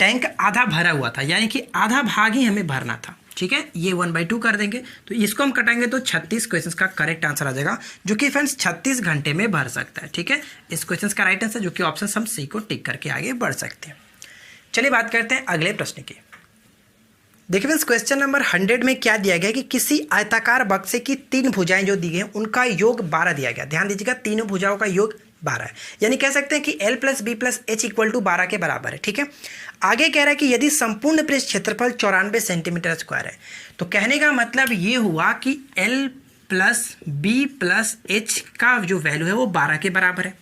टैंक आधा भरा हुआ था, यानी कि आधा भाग ही हमें भरना था, ठीक है। ये 1/2 कर देंगे, तो इसको हम कटाएंगे तो 36 क्वेश्चन का करेक्ट आंसर आ जाएगा, जो कि फ्रेंड्स 36 घंटे में भर सकता है, ठीक है। इस क्वेश्चन का राइट आंसर जो कि ऑप्शन हम सी को टिक करके आगे बढ़ सकते हैं। चलिए बात करते हैं अगले प्रश्न की। देखिए फ्रेंड्स क्वेश्चन नंबर 100 में क्या दिया गया कि किसी आयताकार बक्से की 3 भुजाएं जो दी गई हैं उनका योग 12 दिया गया। ध्यान दीजिएगा, तीनों भुजाओं का योग 12 है, यानी कह सकते हैं कि L + B + H = 12 के बराबर है, ठीक है। आगे कह रहा है कि यदि संपूर्ण पृष्ठ क्षेत्रफल 94 सेंटीमीटर स्क्वायर है, तो कहने का मतलब ये हुआ कि L + B + H का जो वैल्यू है वो 12 के बराबर है।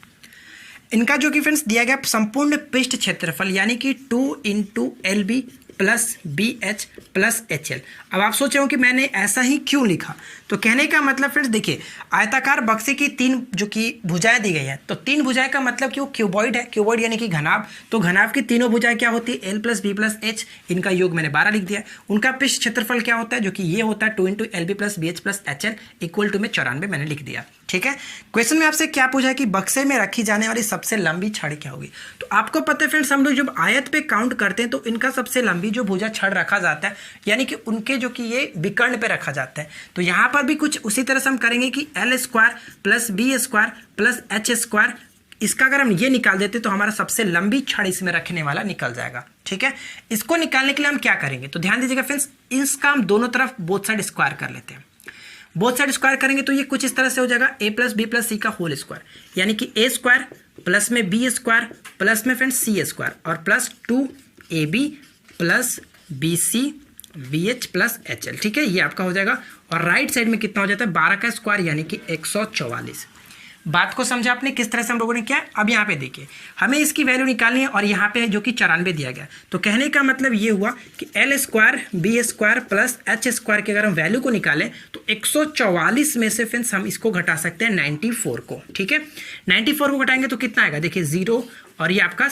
इनका जो कि फ्रेंड्स दिया गया संपूर्ण पृष्ठ क्षेत्रफल यानी कि 2 × LB + BH + HL। अब आप सोच रहे हो कि मैंने ऐसा ही क्यों लिखा, तो कहने का मतलब फ्रेंड्स देखिए, आयताकार बक्से की 3 जो कि भुजाएं दी गई है, तो 3 भुजाएं का मतलब कि वो क्यूबॉइड है, क्यूबॉइड यानी कि घनाभ। तो घनाभ की तीनों भुजाएं क्या होती है, L + B + H, इनका योग मैंने 12 लिख दिया। उनका पृष्ठ क्षेत्रफल क्या होता है, जो कि ये होता है 2 × LB + BH + HL = में 94 मैंने लिख दिया। ठीक है, क्वेश्चन में आपसे क्या पूछा है कि बक्से में रखी जाने वाली सबसे लंबी छड़ क्या होगी। तो आपको पता है फ्रेंड्स, हम लोग जब आयत पे काउंट करते हैं तो इनका सबसे लंबी जो भुजा छड़ रखा जाता है, यानी कि उनके जो कि ये विकर्ण पे रखा जाता है। तो यहाँ पर भी कुछ उसी तरह से हम करेंगे कि L² + B² + H², इसका अगर हम ये निकाल देते तो हमारा सबसे लंबी छड़ इसमें रखने वाला निकल जाएगा। ठीक है, इसको निकालने के लिए हम क्या करेंगे, तो ध्यान दीजिएगा फ्रेंड्स, इसका हम दोनों तरफ बोथ साइड स्क्वायर कर लेते हैं। बोथ साइड स्क्वायर करेंगे तो ये कुछ इस तरह से हो जाएगा A + B + C का होल स्क्वायर, यानी कि A² प्लस में B² प्लस में फ्रेंड्स C² और plus 2AB + BC VH + HL। ठीक है, ये आपका हो जाएगा। और राइट साइड में कितना हो जाता है, 12 का स्क्वायर यानी कि 144। बात को समझा आपने किस तरह से हम लोगों ने किया। अब यहाँ पे देखिए, हमें इसकी वैल्यू निकालनी है और यहाँ पे जो कि 94 दिया गया। तो कहने का मतलब ये हुआ कि L² B² + H² की अगर हम वैल्यू को निकालें तो 144 में से फ्रेंड्स हम इसको घटा सकते हैं 94 को। ठीक है, 94 को घटाएंगे तो कितना आएगा, देखिए 0 और ये आपका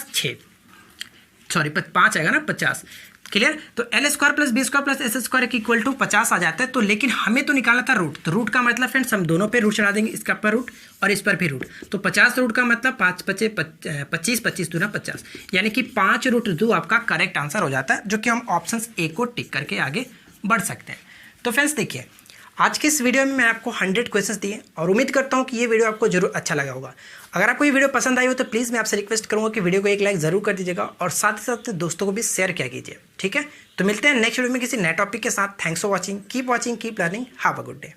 5 आएगा ना, 50। क्लियर, तो L² + B² + S² = 50 आ जाता है। तो लेकिन हमें तो निकालना था रूट, तो रूट का मतलब फ्रेंड्स हम दोनों पे रूट चढ़ा देंगे, इसका पर रूट और इस पर भी रूट। तो 50 रूट का मतलब 5 × 5 = 25, 25 × 2 = 50, यानी कि 5√2 आपका करेक्ट आंसर हो जाता है, जो कि हम ऑप्शन ए को टिक करके आगे बढ़ सकते हैं। तो फ्रेंड्स देखिए, आज के इस वीडियो में मैंने आपको 100 क्वेश्चंस दिए और उम्मीद करता हूं कि ये वीडियो आपको जरूर अच्छा लगा होगा। अगर आपको ये वीडियो पसंद आई हो तो प्लीज़ मैं आपसे रिक्वेस्ट करूंगा कि वीडियो को एक लाइक जरूर कर दीजिएगा और साथ ही साथ दोस्तों को भी शेयर किया कीजिए। ठीक है, तो मिलते हैं नेक्स्ट वीडियो में किसी नए टॉपिक के साथ। Thanks for watching, keep learning, have a good day.